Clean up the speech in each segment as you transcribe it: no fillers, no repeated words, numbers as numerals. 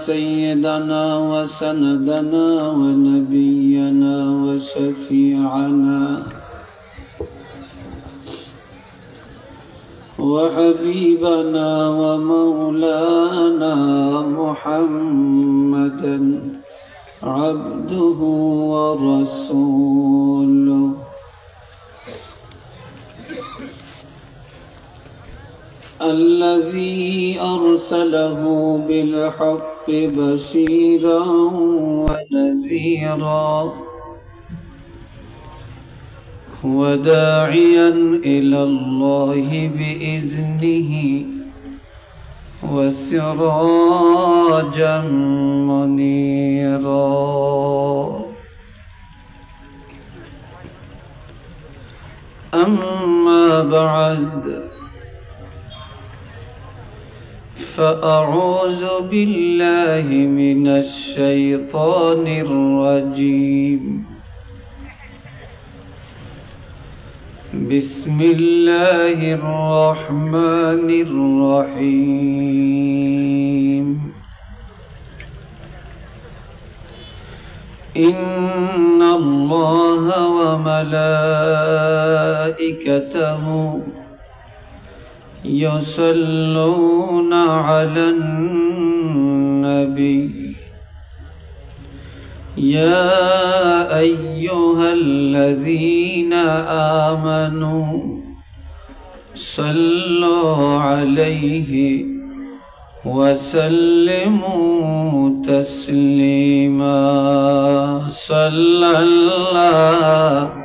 سيدنا وسندنا ونبينا وشفيعنا وحبيبنا ومولانا محمدا عبده ورسوله الذي أرسله بالحق بشيرا ونذيرا وداعيا إلى الله بإذنه وسراجا منيرا. أما بعد، فأعوذ بالله من الشيطان الرجيم. بسم الله الرحمن الرحيم. إن الله وملائكته يصلون على النبي يا أيها الذين آمنوا صلوا عليه وسلموا تسليما. صلى الله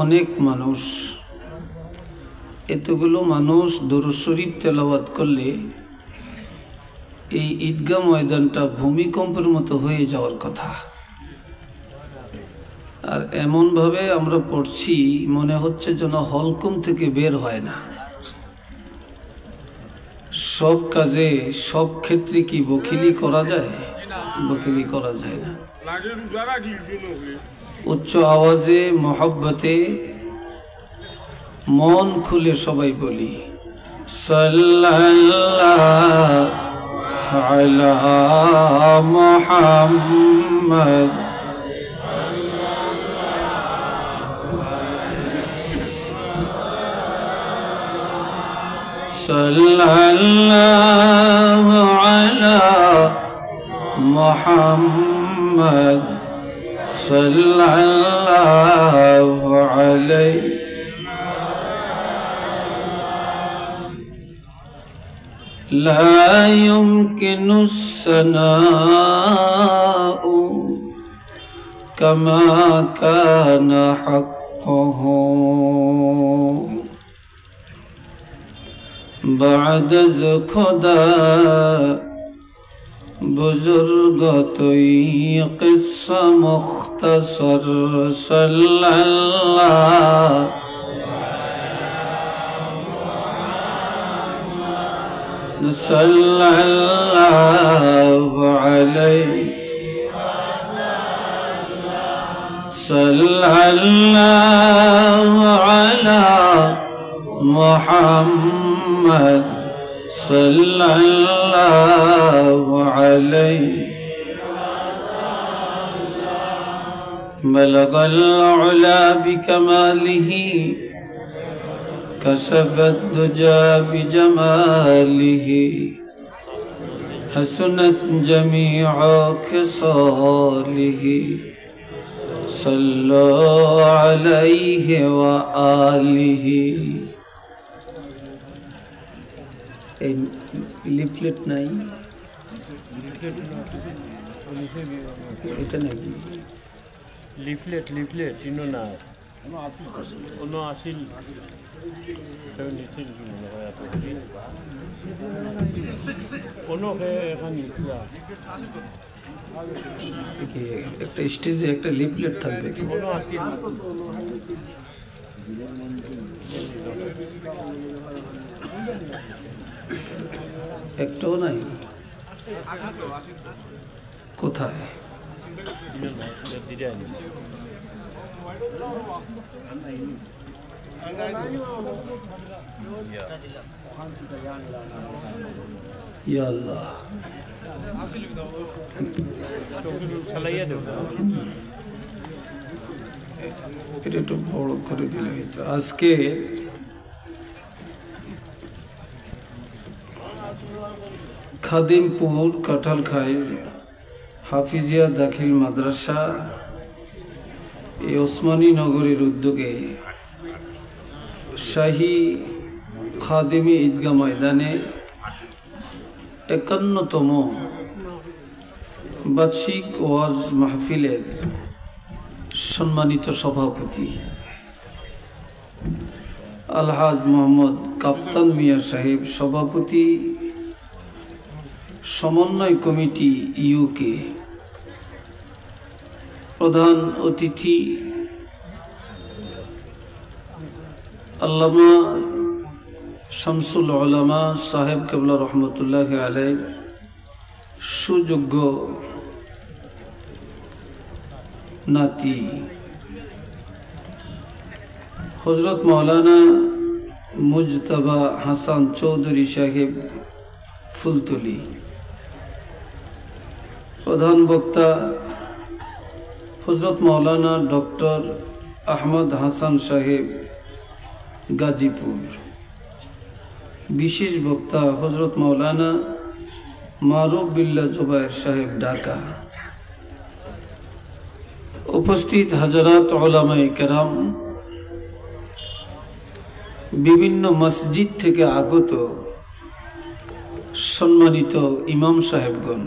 অনেক মানুষ, এতগুলো মানুষ দুরূদ শরীফ তেলাওয়াত করলে এই ঈদগাহ ময়দানটা ভূমিকম্পের মতো হয়ে যাওয়ার কথা। আর এমন ভাবে আমরা পড়ছি, মনে হচ্ছে যেন হলকুম থেকে বের হয় না। সব কাজে সব ক্ষেত্রে কি বকিলি করা যায়? বকিলি করা যায় না। উচ্চ আওয়াজে মহব্বতে মন খুলে সবাই বলি সাল্লাল্লাহু আলা মুহাম্মদ সাল্লাল্লাহু আলা মুহাম্মদ সাল্লাল্লাহু আলাইহি। لا يمكن الثناء كما كان حقه بعد از خدا بزرگ توی قصہ مختصر صلی اللہ صلی اللہ علیہ صلی اللہ علی محمد صلی اللہ علیہ بلغ العلا بکمالہ كشف الدجى بجماله حسنت جميع خصاله صلوا عليه وآله. লিফলেট নাই, এটা নাকি লিফলেট লিফলেট ইনো না অন্য আসিল নিছিল মনে হয় এত অন্য এখন নিছিলা একটা স্টেজে একটা লিফলেট থাকবে, কোনো আসিল একটাও নাই। কোথায়? ইয়া আল্লাহ, এটা একটু বড় করে দিলে হইতো। আজকে খাদিমপুর কাঁঠালখাই হাফিজিয়া দাখিল মাদ্রাসা এই ওসমানী নগরীর উদ্যোগে শাহী খাদিমি ঈদগাহ ময়দানে 51তম বার্ষিক ওয়াজ মাহফিলের সম্মানিত সভাপতি আলহাজ মোহাম্মদ কাপ্তান মিয়া সাহেব, সভাপতি সমন্বয় কমিটি ইউকে, প্রধান অতিথি আল্লামা শামসুল উলামা সাহেব কেবলা রহমতুল্লাহ আলাইহ, সুযোগ্য নাতি হজরত মৌলানা মুজতবা হাসান চৌধুরী সাহেব ফুলতলি, প্রধান বক্তা হজরত মৌলানা ডক্টর আহমদ হাসান সাহেব গাজীপুর, বিশেষ বক্তা হজরত মৌলানা মারুফ বিল্লাহ জুবায়ের সাহেব ঢাকা। উপস্থিত হাজারাত উলামায়ে কেরাম, বিভিন্ন মসজিদ থেকে আগত সম্মানিত ইমাম সাহেবগণ,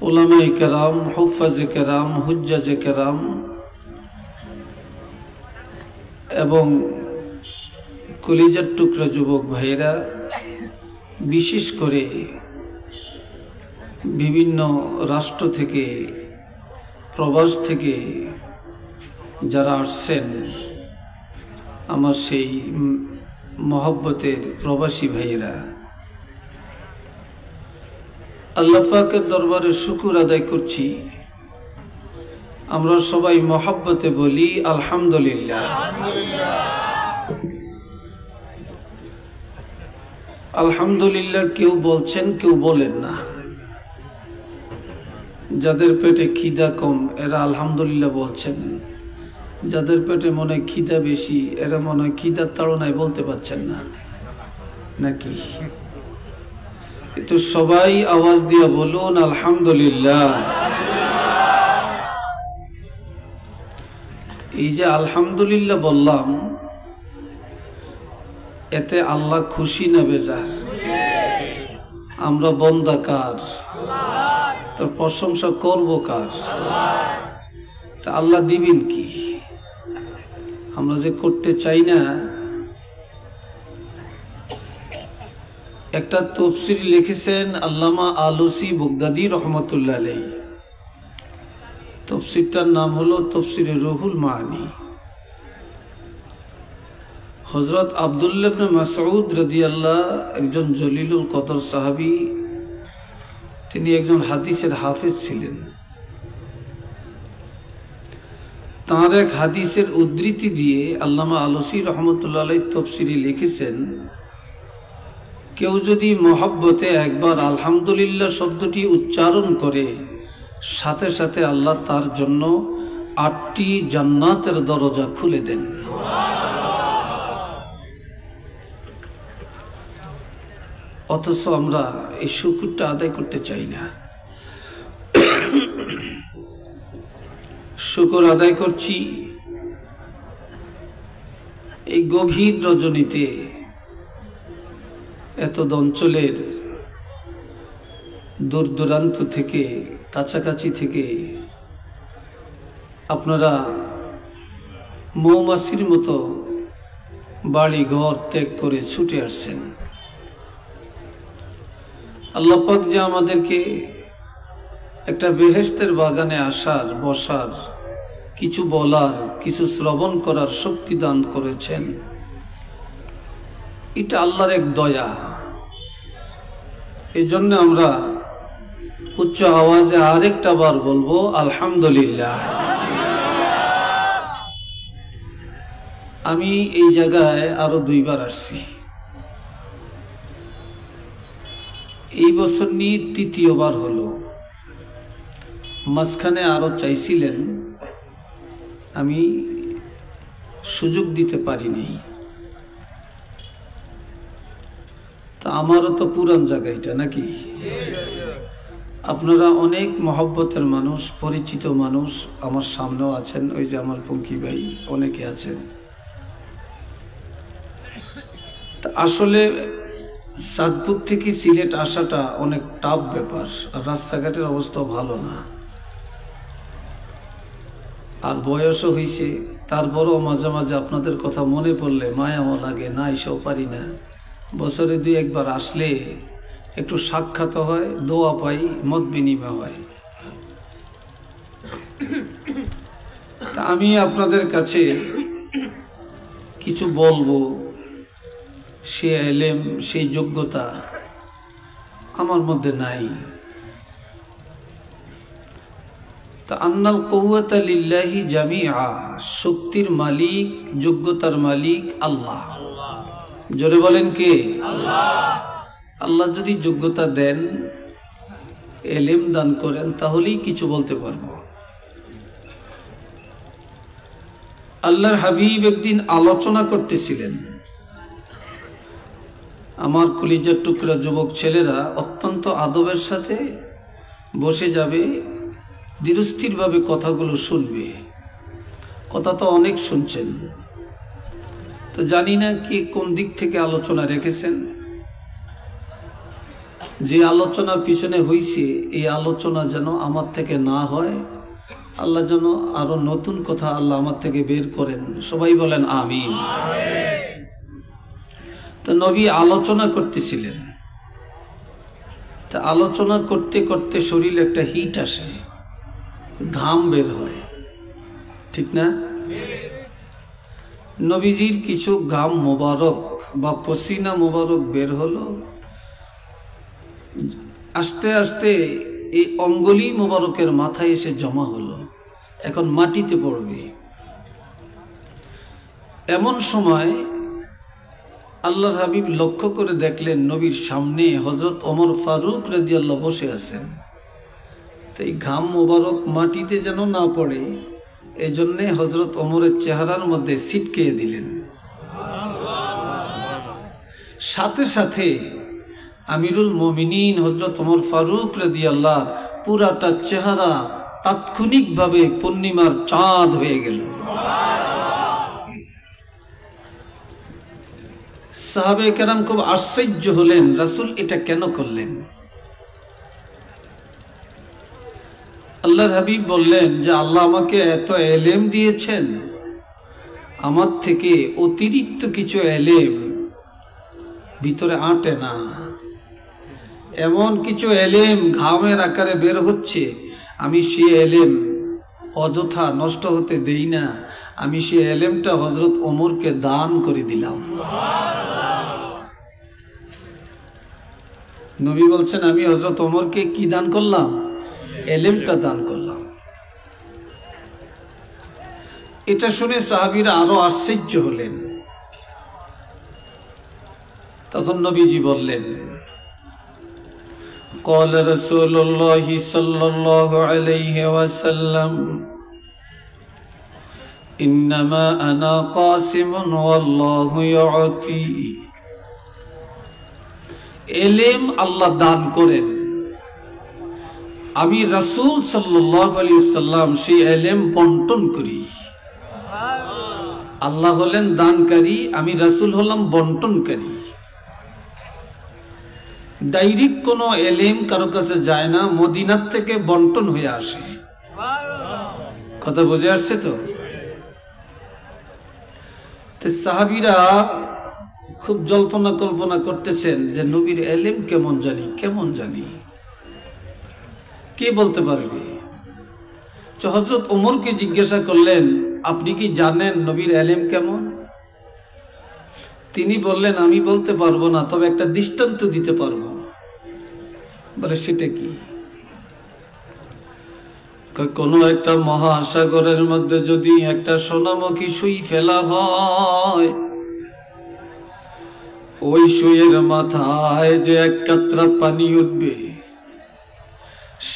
উলামায়ে কেরাম, হুফাজে কেরাম, হুজ্জাজে কেরাম এবং কলিজার টুকরা যুবক ভাইয়েরা, বিশেষ করে বিভিন্ন রাষ্ট্র থেকে, প্রবাস থেকে যারা আসছেন, আমার সেই মহব্বতের প্রবাসী ভাইয়েরা, আল্লাহ পাকের দরবারে শুকর আদায় করছি। আমরা সবাই মহব্বতে বলি আলহামদুলিল্লাহ। আলহামদুলিল্লাহ কেউ বলছেন, কেউ বলেন না। যাদের পেটে খিদা কম এরা আলহামদুলিল্লাহ বলছেন, যাদের পেটে মনে হয় খিদা বেশি এরা মনে হয় খিদার তাড়নায় বলতে পারছেন না, নাকি? তো সবাই আওয়াজ দিয়ে বলুন আলহামদুলিল্লাহ। এই যে আলহামদুলিল্লাহ বললাম, এতে আল্লাহ খুশি না বেজার? আমরা বন্দা কার? তার প্রশংসা করবো কার? তা আল্লাহ দিবেন কি? আমরা যে করতে চাই না। একটা তফসির লিখেছেন আল্লামা আলুসি বগদাদি রহমতুল্লাহ আলাইহি, তফসিরটার নাম হলো তফসিরে রুহুল মাআনি। হযরত আব্দুল্লাহ ইবনে মাসউদ রাদিয়াল্লাহু একজন জলিলুল কদর সাহাবী, তিনি একজন হাদিসের হাফেজ ছিলেন। তাঁর এক হাদিসের উদ্ধৃতি দিয়ে আল্লামা আলুসি রহমতুল্লাহ আলাইহি তফসিরে লিখেছেন, কেউ যদি মহব্বতে একবার আলহামদুলিল্লাহ শব্দটি উচ্চারণ করে, সাথে সাথে আল্লাহ তার জন্য 8টি জান্নাতের দরজা খুলে দেন। অথচ আমরা এই শুকরটা আদায় করতে চাই না। শুকর আদায় করছি এই গভীর রজনীতে, এত অঞ্চলের দূর দূরান্ত থেকে, কাছাকাছি থেকে আপনারা মৌমাছির মতো বাড়ি ঘর ত্যাগ করে ছুটে আসছেন। আল্লাহ পাক যে আমাদেরকে একটা বেহেশতের বাগানে আসার, বসার, কিছু বলার, কিছু শ্রবণ করার শক্তি দান করেছেন, এটা আল্লাহর এক দয়া। এই জন্য আমরা উচ্চ আওয়াজে আরেকটা বার বলবো আলহামদুলিল্লাহ। আমি এই জায়গায় আরো 2 বার আসছি। এই বছর নিয়ে 3য় বার হলো। মাঝখানে আরো চাইছিলেন, আমি সুযোগ দিতে পারিনি। তা আমারও তো পুরান জায়গা এটা নাকি? আপনারা অনেক মহব্বতের মানুষ, পরিচিত মানুষ আমার সামনেও আছেন, ওই যে আমার পঙ্কি ভাই, অনেকে আছেন। তা আসলে চাঁদপুর থেকে সিলেট আসাটা অনেক টাফ ব্যাপার, আর রাস্তাঘাটের অবস্থা ভালো না, আর বয়সও হয়েছে। তারপরও মাঝে মাঝে আপনাদের কথা মনে পড়লে মায়াও লাগে, না এসেও পারি না। বছরে 2-1 বার আসলে একটু সাক্ষাৎ হয়, দোয়া পাই, মত বিনিময় হয়। তা আমি আপনাদের কাছে কিছু বলবো, সে এলেম, সেই যোগ্যতা আমার মধ্যে নাই। তা আন্নাল কুওয়াতা লিল্লাহি জামিআ, শক্তির মালিক, যোগ্যতার মালিক আল্লাহ। জোরে বলেন কে? আল্লাহ। আল্লাহ যদি যোগ্যতা দেন, এলেম দান করেন, তাহলেই কিছু বলতে পারবো। আল্লাহর হাবিব একদিন আলোচনা করতেছিলেন। আমার কলিজার টুকরা যুবক ছেলেরা অত্যন্ত আদবের সাথে বসে যাবে, ধীরস্থিরভাবে কথাগুলো শুনবে। কথা তো অনেক শুনছেন, তো জানি না কি কোন দিক থেকে আলোচনা রেখেছেন। যে আলোচনার পিছনে হইছে, এই আলোচনা যেন আমার থেকে না হয়, আল্লাহ যেন আরো নতুন কথা আল্লাহ আমার থেকে বের করেন। সবাই বলেন আমিন। তো নবী আলোচনা করতেছিলেন। তা আলোচনা করতে করতে শরীরে একটা হিট আসে, ঘাম বের হয়, ঠিক না? নবীজির কিছু ঘাম মোবারক বা পসিনা মোবারক বের হলো। আস্তে আস্তে এই অঙ্গুলি মোবারকের মাথায় এসে জমা হলো, এখন মাটিতে পড়বে। এমন সময় আল্লাহর হাবিব লক্ষ্য করে দেখলেন, নবীর সামনে হযরত ওমর ফারুক রাদিয়াল্লাহু বসে আছেন। তো এই ঘাম মোবারক মাটিতে যেন না পড়ে, এই জন্যে হযরত ওমরের চেহারার মধ্যে ছিটকে দিলেন। সাথে সাথে আমিরুল মুমিনিন হযরত ওমর ফারুক রাদিয়াল্লাহু পুরাটা চেহারা তাৎক্ষণিকভাবে পূর্ণিমার চাঁদ হয়ে গেল। সাহাবায়ে কেরাম খুব আশ্চর্য হলেন, রাসূল এটা কেন করলেন? আল্লাহর হাবিব বললেন যে আল্লাহ আমাকে এত এলেম দিয়েছেন, আমার থেকে অতিরিক্ত কিছু এলেম ভিতরে আঁটে না। এমন কিছু এলেম ঘামের আকারে বের হচ্ছে, আমি সে এলেম অযথা নষ্ট হতে দেই না। আমি সে এলেমটা হযরত ওমরকে দান করে দিলাম। নবী বলছেন, আমি হযরত ওমরকে কি দান করলাম? এলেমটা দান করলাম। এটা শুনে সাহাবীরা আরো আশ্চর্য হলেন। তখন নবীজি বললেন, قال رسول الله صلى الله عليه وسلم إنما أنا قاسم والله يعطي। এলেম আল্লাহ দান করেন, আমি রাসূল সাল্লাল্লাহু আলাইহি ওয়াসাল্লাম সেই এলেম বন্টন করি। আল্লাহ হলেন দানকারী, আমি রাসূল হলাম বন্টনকারী। ডাইরেক্ট কোনো এলেম কারো কাছে যায় না, মদিনার থেকে বন্টন হয়ে আসে। কথা বুঝে আসছে তো? সাহাবীরা খুব জল্পনা কল্পনা করতেছেন যে নবীর এলেম কেমন জানি, কে বলতে পারবে? হযরত ওমরকে জিজ্ঞাসা করলেন, আপনি কি জানেন নবীর এলেম কেমন? তিনি বললেন, আমি বলতে পারবো না, তবে একটা দৃষ্টান্ত দিতে পারবো। বলে, সেটা কি? কোন একটা মহাসাগরের মধ্যে যদি একটা সোনামুখী সুই ফেলা হয়, ওই সুইয়ের মাথায় যে এক কাতরা পানি উঠবে,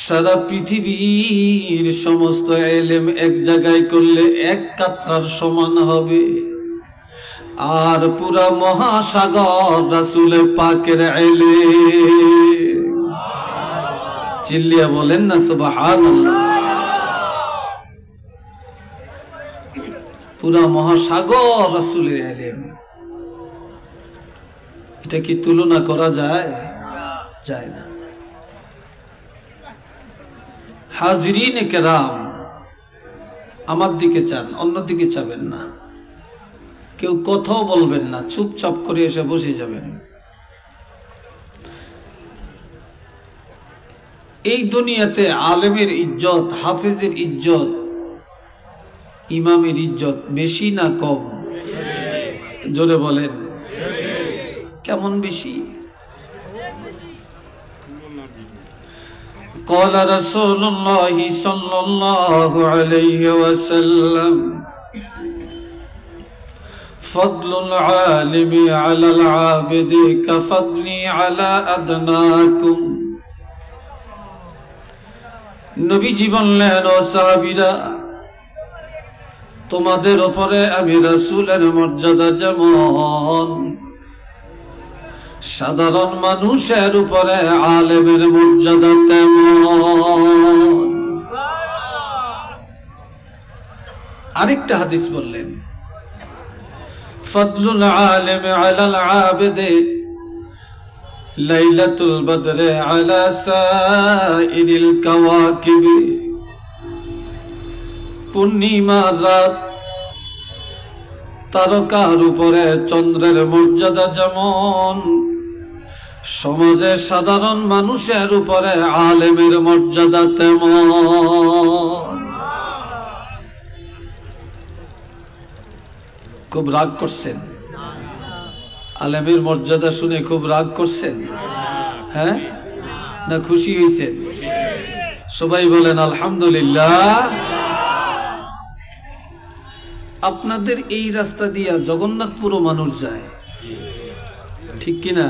সারা পৃথিবীর সমস্ত এলেম এক জায়গায় করলে এক কাতরার সমান হবে। আর পুরা মহাসাগর রাসূল পাকের এলেম। চিল্লিয়া বলেন না সুবহানাল্লাহ। পুরা মহাসাগর রাসূলের এলেম, এটা কি তুলনা করা যায়? যায় না। হাজিরিন কেরাম, আমার দিকে চান, অন্যদিকে চাবেন না। কেউ কথাও বলবেন না, চুপচাপ করে এসে বসে যাবেন। এই দুনিয়াতে আলেমের ইজ্জত, হাফেজের ইজ্জত, ইমামের ইজ্জত বেশি না কম? জোরে বলেন, কেমন বেশি? قال رسول الله صلى الله عليه وسلم فضل العالم على العابد كفضلي على أدناكم। নবীজি বললেন, ও সাহাবীরা, তোমাদের উপরে আমি রাসূলের মর্যাদা যেমন, সাধারণ মানুষের উপরে আলেমের মর্যাদা তেমন। আরেকটা হাদিস বললেন, ফদলুল আলিম আলাল আবিদে লাইলাতুল বদরে আলা সাইরিল কাওয়াকিব। পূর্ণিমার রাত তারকার উপরে চন্দ্রের মর্যাদা যেমন, সমাজের সাধারণ মানুষের উপরে আলেমের মর্যাদা তেমন। খুব রাগ করছেন? আলেমের মর্যাদা শুনে খুব রাগ করছেন? হ্যাঁ না খুশি হয়েছেন? সবাই বলেন আলহামদুলিল্লাহ। আপনাদের এই রাস্তা দিয়া জগন্নাথপুরও মানুষ যায়, ঠিক কিনা?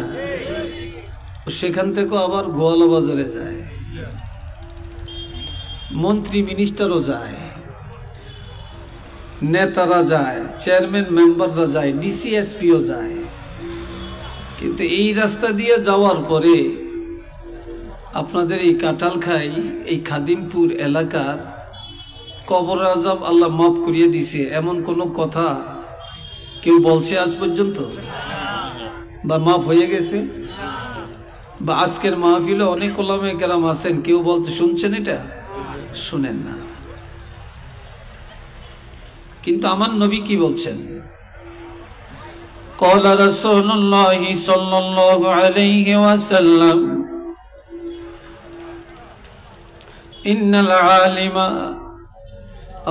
সেখান থেকে আবার গোয়ালা বাজারে যায়, মন্ত্রী মিনিস্টারও যায়, নেতারা যায়, চেয়ারম্যান মেম্বাররা যায়, ডিসি এসপিও যায়। কিন্তু এই রাস্তা দিয়ে যাওয়ার পরে আপনাদের এই কাঁঠালখাই, এই খাদিমপুর এলাকার কবর আযাব আল্লাহ মাফ করিয়ে দিছে, এমন কোন কথা কেউ বলছে আজ পর্যন্ত? বা মাফ হয়ে গেছে? বা আজকের মাহফিলে অনেক ওলামায়ে কেরাম আছেন, কেউ বলতে শুনছেন? এটা শুনেন না। কিন্তু আমার নবী কি বলছেন? قال رسول الله صلى الله عليه وسلم إن العالم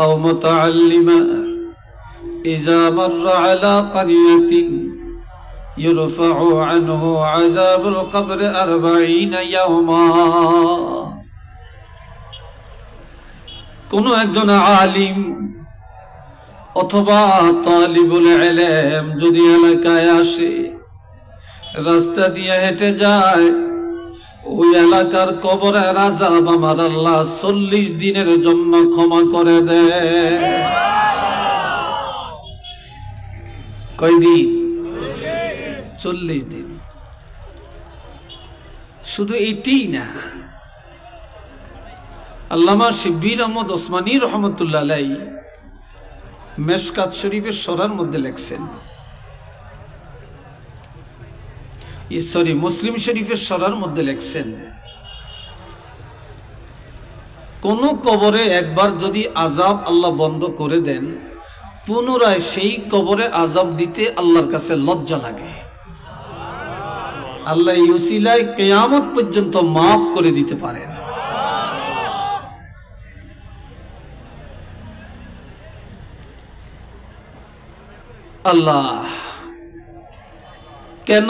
أو متعلم إذا مر على قرية يرفع عنه عذاب القبر 40 يوما। কোন একজন আলিম অথবা তালিবুল ইলম যদি এলাকায় আসে, রাস্তা দিয়ে হেঁটে যায়, ওই এলাকার কবরের আযাব আমার আল্লাহ 40 দিনের জন্য ক্ষমা করে দেয়। কয়দিন? 40 দিন। শুধু এটাই না, আল্লামা শিববির আহমদ ওসমানী রহমতুল্লাহ আলাইহি মেশকাত শরীফের সরার মধ্যে লেখছেন, মুসলিম শরীফের সরার মধ্যে লেখছেন, কোন কবরে একবার যদি আযাব আল্লাহ বন্ধ করে দেন, পুনরায় সেই কবরে আযাব দিতে আল্লাহর কাছে লজ্জা লাগে। আল্লাহ এই উসিলায় কিয়ামত পর্যন্ত মাফ করে দিতে পারেন। আল্লাহ কেন?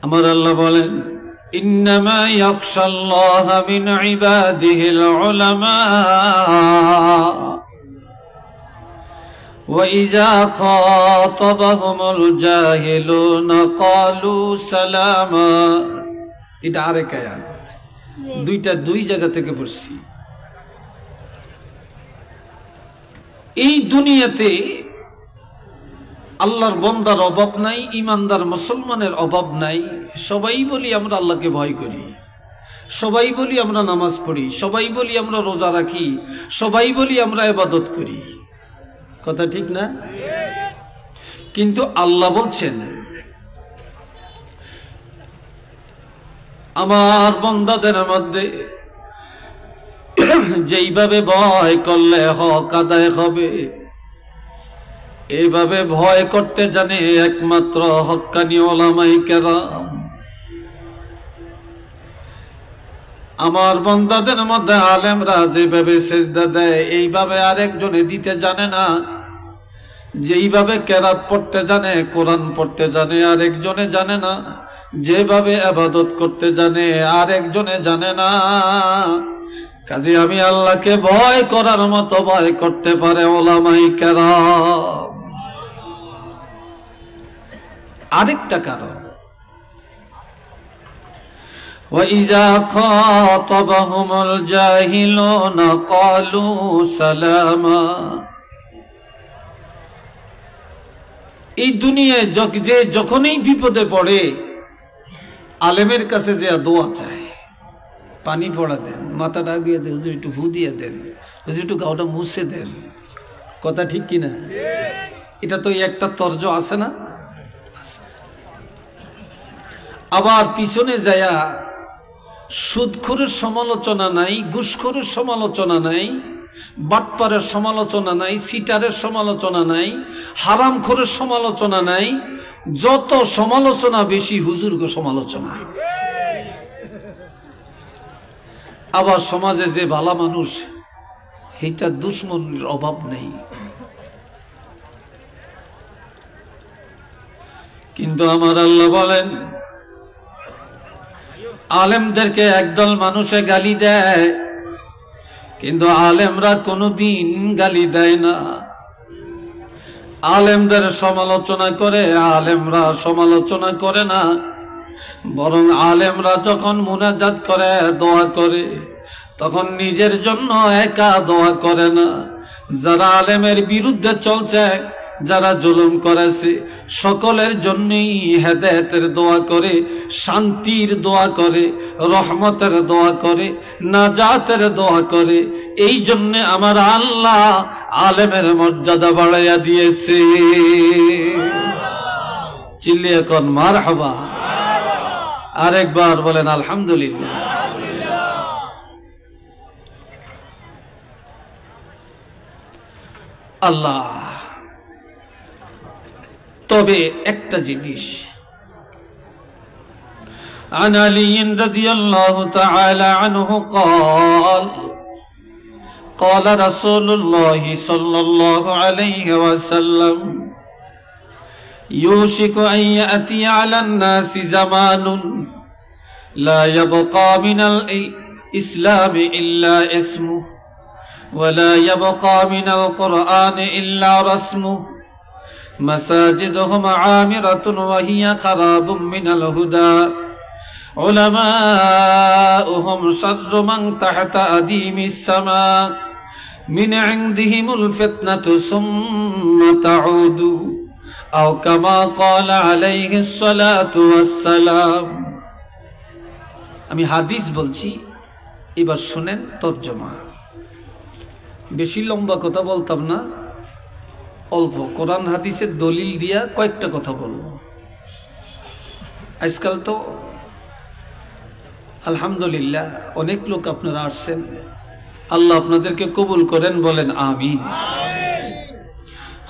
আমার আল্লাহ বলেন, ইন্নামা ইয়াখশাল্লাহা মিন ইবাদিহিল উলামা ওয়া ইযা খাতাবাহুমুল জাহিলুনা ক্বালু সালামা। এটা আরেক আয়াত, দুইটা দুই জায়গা থেকে পড়ছি। এই দুনিয়াতে আল্লাহর বান্দার অভাব নাই, ইমানদার মুসলমানের অভাব নাই। সবাই বলি আমরা আল্লাহকে ভয় করি, সবাই বলি আমরা নামাজ পড়ি, সবাই বলি আমরা রোজা রাখি, সবাই বলি আমরা ইবাদত করি। কথা ঠিক না? কিন্তু আল্লাহ বলছেন, আমার বান্দাদের মধ্যে যেইভাবে ভয় করলে হক আদায় হবে, এইভাবে ভয় করতে জানে একমাত্র হক্কানি উলামায়ে কেরাম। আমার বান্দাদের মধ্যে আলেমরা যেভাবে সিজদা দেয়, এইভাবে আরেকজনে দিতে জানে না। যেইভাবে কেরাত পড়তে জানে, কোরআন পড়তে জানে, আরেকজনে জানে না। যেভাবে ইবাদত করতে জানে, আরেকজনে জানে না। কাজে আমি আল্লাহকে ভয় করার মতো ভয় করতে পারে উলামায়ে কেরাম। আরেকটা কারণ, وَإِذَا خَاطَبَهُمُ الْجَاهِلُونَ قَالُوا سَلَامًا। এই দুনিয়ায় যে যখনই বিপদে পড়ে আলেমের কাছে যে দোয়া চায়, পানি পড়া দেন, মাথাটা দিয়ে দেন, একটু ফু দিয়ে দেন, একটু গাওটা মুছে দেন। কথা ঠিক কিনা? এটা তো একটা তর্জ আছে না? আবার পিছনে যায়া সুদখোরের সমালোচনা নাই, ঘুষখোরের সমালোচনা নাই, বাটপারের সমালোচনা নাই, সিটারের সমালোচনা নাই, হারামখোরের সমালোচনা নাই। যত সমালোচনা বেশি হুজুরকে সমালোচনা। আবার সমাজে যে ভালো মানুষ, এইটা দুশ্মনের অভাব নেই। কিন্তু আমার আল্লাহ বলেন, আলেমদেরকে একদল মানুষে গালি দেয়, কিন্তু আলেমরা কোনোদিন গালি দেয় না। আলেমদের সমালোচনা করে, আলেমরা সমালোচনা করে না। বরং আলেমরা যখন মুনাজাত করে, দোয়া করে, তখন নিজের জন্য একা দোয়া করে না। যারা আলেমের বিরুদ্ধে চলছে, যারা জুলুম করেছে, সকলের জন্যই হেদায়েতের দোয়া করে, শান্তির দোয়া করে, রহমতের দোয়া করে, নাজাতের দোয়া করে। এই জন্য আমার আল্লাহ আলেমের মর্যাদা বাড়াইয়া দিয়েছে। চিল্লিয়ে কোন মারহাবা। আরেকবার বলেন আলহামদুলিল্লাহ। আল্লাহ তবে একটা জিনিস, عن علي رضي الله تعالى عنه قال قال رسول الله صلى الله عليه وسلم يوشك أن يأتي على الناس زمان لا يبقى من الإسلام إلا اسمه ولا يبقى من القرآن إلا رسمه مساجدهم عامرة وهي خراب من الهدى علماؤهم شر من تحت أديم السماء من عندهم الفتنة ثم تعود أو كما قال عليه الصلاة والسلام। আমি হাদিস বলছি, এবার শুনেন তরজমা। বেশি লম্বা কথা বলতাম না, অল্প কোরআন হাদিসের দলিল দিয়া কয়েকটা কথা বলবো। আজকাল তো আলহামদুলিল্লাহ অনেক লোক আপনারা আসছেন, আল্লাহ আপনাদেরকে কবুল করেন, বলেন আমিন।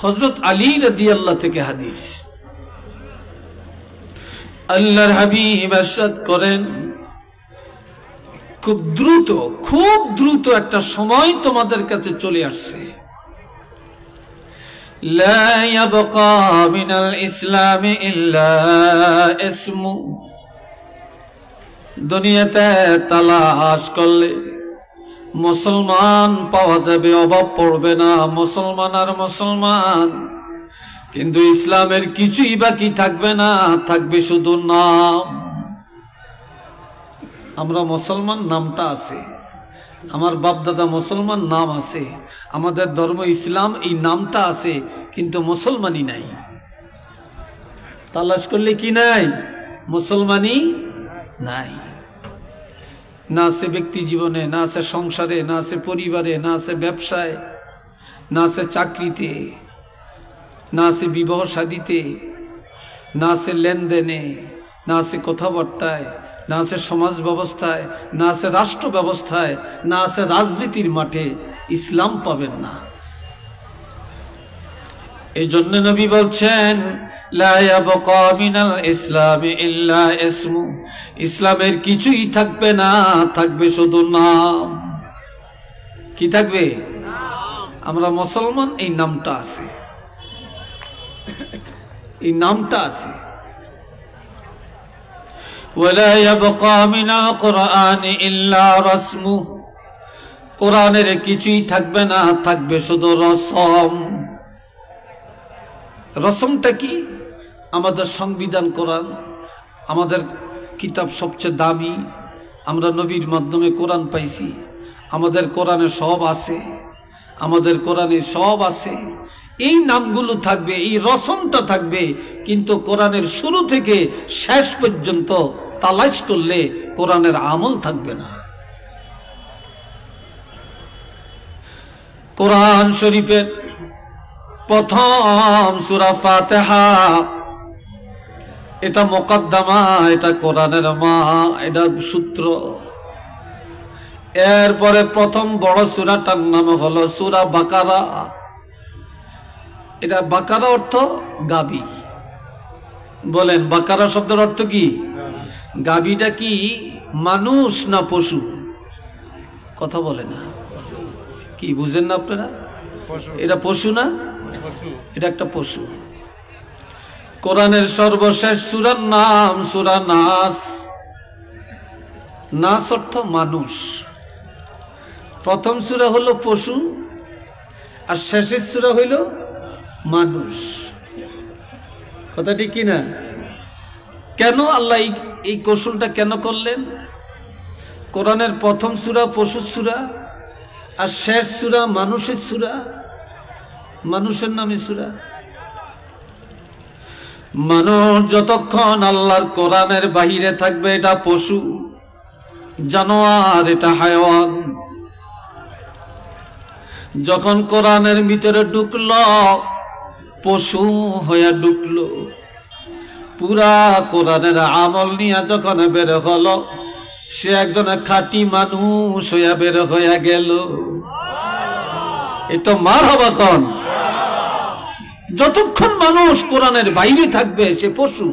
হযরত আলী রাদিয়াল্লাহু থেকে হাদিস, আল্লাহর হাবিব ইরশাদ করেন, খুব দ্রুত একটা সময় তোমাদের কাছে চলে আসছে, লা ইয়াবকা মিনাল ইসলামি ইল্লা ইসমু। দুনিয়াতে তালাশ করলে মুসলমান পাওয়া যাবে, অভাব পড়বে না, মুসলমান আর মুসলমান, কিন্তু ইসলামের কিছুই বাকি থাকবে না, থাকবে শুধু নাম। আমরা মুসলমান নামটা আছে, আমার বাপ দাদা মুসলমান নাম আছে, আমাদের ধর্ম ইসলাম এই নামটা আছে, কিন্তু মুসলমানই নাই। তালাশ করলে কি নাই? মুসলমানই নাই। না আছে ব্যক্তি জীবনে, না আছে সংসারে, না আছে পরিবারে, না আছে ব্যবসায়, না আছে চাকরিতে, না আছে বিবাহ শাদীতে, না আছে লেনদেনে, না আছে কথাবার্তায়, না আছে সমাজ ব্যবস্থায়, না আছে রাষ্ট্র ব্যবস্থায়, না আছে রাজনীতির মাঠে। ইসলাম পাবেন না। এই জন্য নবী বলছেন, লা ইয়াবকা মিনাল ইসলামি ইল্লা ইসমু। ইসলামের কিছুই থাকবে না, থাকবে শুধু নাম। কি থাকবে? আমরা মুসলমান, এই নামটা আছে, এই নামটা আছে। ওয়ালা ইয়াবকা মিনাল কুরআনি ইল্লা রাসমু। কোরআনের কিছুই থাকবে না, থাকবে শুধু রসম। রসমটা কি? আমাদের সংবিধান কোরআন, আমাদের কিতাব সবচেয়ে দামি, আমরা নবীর মাধ্যমে কোরআন পাইছি, আমাদের কোরআনে সব আছে, আমাদের কোরআনে সব আছে। এই নামগুলো থাকবে, এই রসমটা থাকবে, কিন্তু কোরআনের শুরু থেকে শেষ পর্যন্ত তালাশ করলে কোরআনের আমল থাকবে না। কোরআন শরীফের প্রথম সূরা ফাতিহা, এটা মুকদ্দমা, এটা কোরআনের মা, এটা সূত্র। এরপরে প্রথম বড় সূরাটার নাম হলো সূরা বাকারা। এটা বাকারা অর্থ গাবি। বলেন, বাকারা শব্দের অর্থ কি? গাবিটা কি মানুষ না পশু? কথা বলে না, কি বুঝেন না আপনারা? এটা পশু না, এটা একটা পশু। কোরআনের সর্বশেষ সূরার নাম সূরা নাস। নাস অর্থ মানুষ। প্রথম সূরা হলো পশু, আর শেষের সূরা হইল মানুষ। কথা ঠিক কিনা? কেন আল্লাহ এই কৌশলটা কেন করলেন? কোরআনের প্রথম সূরা পশুর সূরা, আর শেষ সূরা মানুষের সূরা, মানুষের নামে সূরা। মানুষ যতক্ষণ আল্লাহর কোরআনের বাহিরে থাকবে, এটা পশু, জানোয়ার, এটা হায়াওয়ান। যখন কোরআনের ভিতরে ঢুকলো, পশু হইয়া ঢুকলো। পুরা কোরআনের আমল নিয়ে যখন বের হলো, সে একজন খাঁটি মানুষ হইয়া বের হইয়া গেল। এটা মারহাবা কোন? যতক্ষণ মানুষ কোরআনের বাইরে থাকবে সে পশু,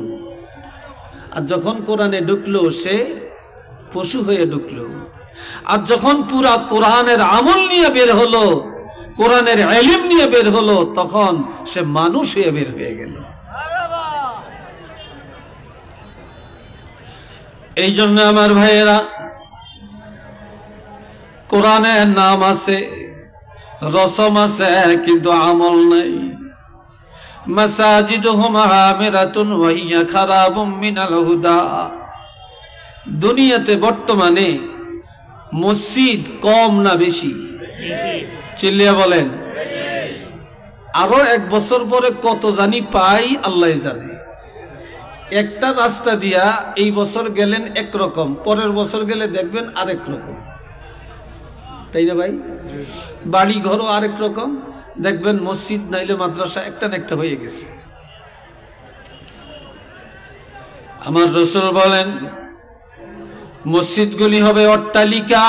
আর যখন কোরআনে ঢুকলো সে পশু হয়ে ঢুকলো। আর যখন পুরা কোরআনের আমল নিয়ে বের হলো, কোরআনের ইলম নিয়ে বের হলো, তখন সে মানুষ হয়ে বের হয়ে গেল। এই জন্য আমার ভাইয়েরা, কোরআনের নাম আছে, রসম আছে, কিন্তু আমল নাই। মাসাজিদুহুম আমিরাতুন ওয়া হিয়া খারাবুম মিনাল হুদা। দুনিয়াতে বর্তমানে মসজিদ কম না বেশি? চিল্লিয়া বলেন। আরো 1 বছর পরে কত জানি পাই আল্লাহ জানে। একটা রাস্তা দিয়া এই বছর গেলেন একরকম, পরের বছর গেলে দেখবেন আরেক রকম, তাই না ভাই? বাড়ি ঘরও আরেক রকম, দেখবেন মসজিদ নাইলে মাদ্রাসা একটা না একটা হয়ে গেছে। আমার রাসূল বলেন, মসজিদগুলি হবে অট্টালিকা,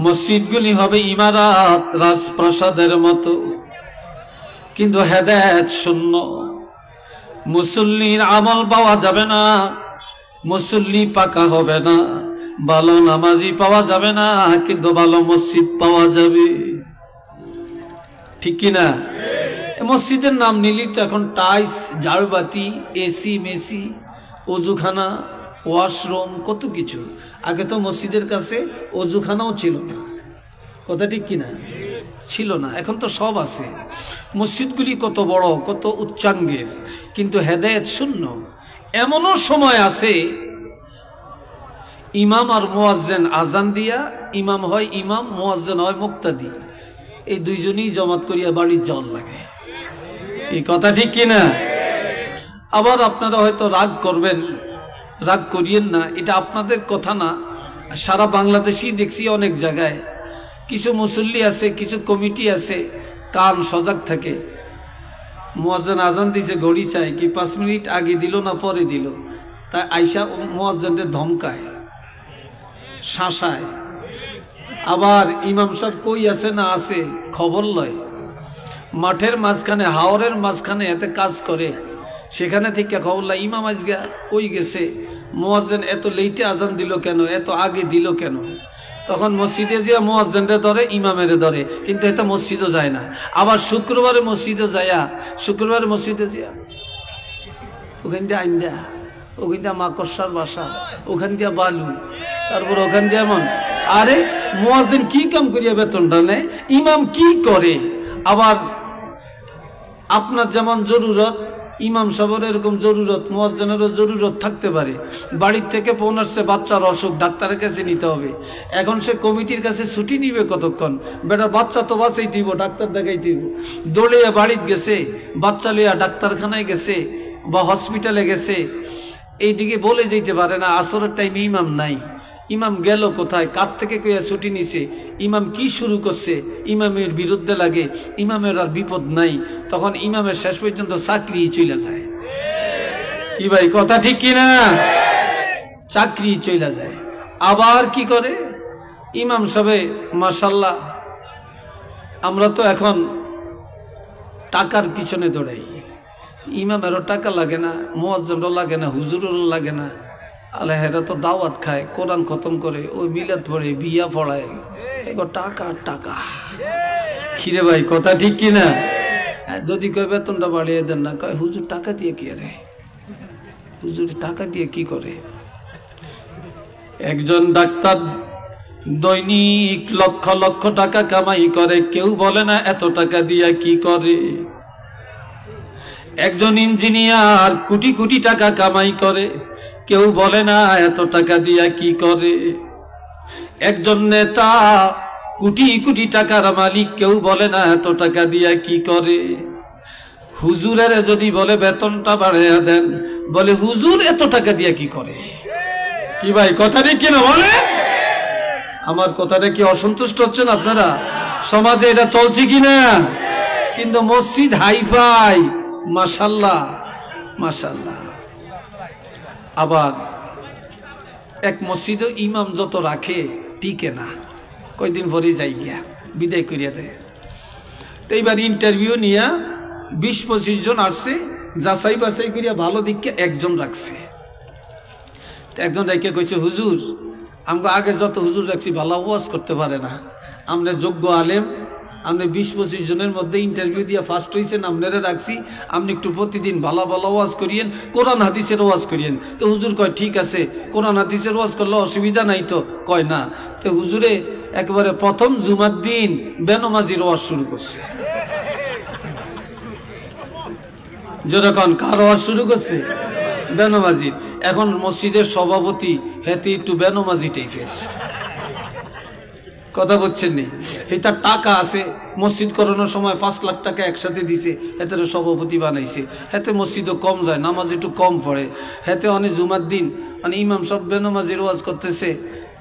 মসজিদগুলি হবে ইমারত, রাজপ্রাসাদের মতো, কিন্তু হেদায়েত শূন্য। মুসল্লির আমল পাওয়া যাবে না, মুসল্লি পাকা হবে না, ভালো নামাজি পাওয়া যাবে না, কিন্তু ভালো মসজিদ পাওয়া যাবে। ঠিক কিনা? মসজিদের নাম নিলি তো এখন টাইলস, ঝাড়বাতি, এসি মেসি, অজুখানা, ওয়াশরুম, কত কিছু। আগে তো মসজিদের কাছে অজুখানাও ছিল না, কথা ঠিক কিনা? ছিল না, এখন তো সব আছে। মসজিদগুলি কত বড়, কত উচ্চাঙ্গের, কিন্তু হেদায়েত শূন্য। এমনও সময় আছে ইমাম আর মুয়াজ্জিন আজান দিয়া, ইমাম হয় ইমাম, মুয়াজ্জিন হয় মুক্তাদি, এই দুইজনই জমাত করিয়া বাড়ির জল লাগে। এই কথা ঠিক কিনা? আবার আপনারা হয়তো রাগ করবেন, রাগ করিয়েন না, এটা আপনাদের কথা না, সারা বাংলাদেশই দেখছি অনেক জায়গায় কিছু মুসল্লি আছে, কিছু কমিটি আছে, কান সজাগ থাকে। মুয়াজ্জিন আজান দিছে, ঘড়ি চায় কি 5 মিনিট আগে দিল না পরে দিল, তাই আইসা মুয়াজ্জিনদের ধমকায়, শাসায়। আবার ইমাম সাহেব কই আছে না আছে খবর লয়, মাঠের মাঝখানে, হাওরের মাঝখানে এতে কাজ করে, সেখানে থেকে খবর লয় ইমাম আজকে কই গেছে, মুয়াজ্জিন এত লেটে আজান দিল কেন, এত আগে দিল কেন। তখন মসজিদে যে মুয়াজ্জিনরে ধরে, ইমামের ধরে, কিন্তু এটা মসজিদও যায় না। আবার শুক্রবারে মসজিদে যায়া, শুক্রবারে মসজিদে যায়া ওখান দিয়ে আইন্দা, ওখান দিয়ে মাকড়সার বাসা, ওখান দিয়ে বালু, তারপর ওখান দিয়ে এমন। আরে মুয়াজ্জিন কি কাম করিয়া বেতনটা নেয়, ইমাম কি করে? আবার আপনার যেমন জরুরত, ইমাম সাহেবের এরকম জরুরত, মুয়াজ্জিনেরও জরুরত থাকতে পারে। বাড়ির থেকে ফোন আসছে, বাচ্চার অসুখ, ডাক্তারের কাছে নিতে হবে। এখন সে কমিটির কাছে ছুটি নিবে কতক্ষণ? বেটা বাচ্চা তো বাঁচাই দিব, ডাক্তার দেখাই দিব। দৌড়িয়া বাড়িতে গেছে, বাচ্চা লইয়া ডাক্তারখানায় গেছে বা হসপিটালে গেছে, এইদিকে বলে যেতে পারে না আসরের টাইমে ইমাম নাই। ইমাম গেল কোথায়, কার থেকে কইয়া ছুটি নিছে, ইমাম কি শুরু করছে, ইমামের বিরুদ্ধে লাগে, ইমামের আর বিপদ নাই। তখন ইমামের শেষ পর্যন্ত চাকরি চলে যায়। কি ভাই কথা ঠিক কিনা? চাকরি চলে যায়। আবার কি করে ইমাম সাহেব, মাশাআল্লাহ, আমরা তো এখন টাকার পিছনে দৌড়াই। ইমামেরও টাকা লাগে না, মুয়াজ্জিনেরও লাগে না, হুজুরেরও লাগে না। আল্লাহ, এরা তো দাওয়াত খায়, কোরআন খতম করে, ওই মিলাদ পড়ে, বিয়া পড়ায়, এগো টাকা টাকা। খিরে ভাই কথা ঠিক কিনা? যদি কয় বেতনটা বাড়িয়ে দেন না, কয় হুজুর টাকা দিয়ে কি আরে, হুজুর টাকা দিয়ে কি করে? একজন ডাক্তার দৈনিক লক্ষ লক্ষ টাকা কামাই করে, কেউ বলে না এত টাকা দিয়া কি করে। একজন ইঞ্জিনিয়ার কোটি কোটি টাকা কামাই করে, কেউ বলে না এত টাকা দিয়া কি করে। একজন নেতা কোটি কোটি টাকার মালিক, কেউ বলে না এত টাকা দিয়া কি করে। হুজুরের যদি বলে বেতনটা বাড়াইয়া দেন, বলে হুজুর এত টাকা দিয়া কি করে। কি ভাই কথাটা কি না বলে? আমার কথাটা কি অসন্তুষ্ট হচ্ছেন আপনারা? সমাজে এটা চলছে কিনা? কিন্তু মসজিদ হাইফাই, মাশাআল্লাহ মাশাআল্লাহ। আবার এক মসজিদে ইমাম যত রাখে টিকে না, কয়দিন পরে যাই গিয়া বিদায় করিয়া দেয়। তো এইবার ইন্টারভিউ নিয়া 20-25 জন আসছে, যাচাই বাছাই করিয়া ভালো দিককে একজন রাখছে। একজন রেখে কইছে, হুজুর আমাকে আগে যত হুজুর রাখছি ভালো ওয়াজ করতে পারে না, আমরা যোগ্য আলেম, আপনি 20-25 জনের মধ্যে ইন্টারভিউ দিয়ে ফার্স্ট হয়েছেন, আপনারা রাখছি, আপনি একটু প্রতিদিন ভালো ভালো ওয়াজ করিয়েন, কোরআন হাদিসের ওয়াজ করিয়েন। তো হুজুর কয় ঠিক আছে, কোরআন হাদিসের ওয়াজ করলে অসুবিধা নাই তো? কয় না। তো হুজুরে একেবারে প্রথম জুমার দিন বেনমাজির ওয়াজ শুরু করছে। যেরকম কার ওয়াজ শুরু করছে? বেনমাজির। এখন মসজিদের সভাপতি হেতে একটু বেনমাজি টাইপের, কথা বলছেন নি? এটা টাকা আছে, মসজিদ করানোর সময় 5 লাখ টাকা একসাথে দিছে, এতে সভাপতি বানাইছে। হেতে মসজিদও কম যায়, নামাজ একটু কম পড়ে। হেতে অনেক জুমার দিন মানে ইমাম সব বেনমাজির ওয়াজ করতেছে,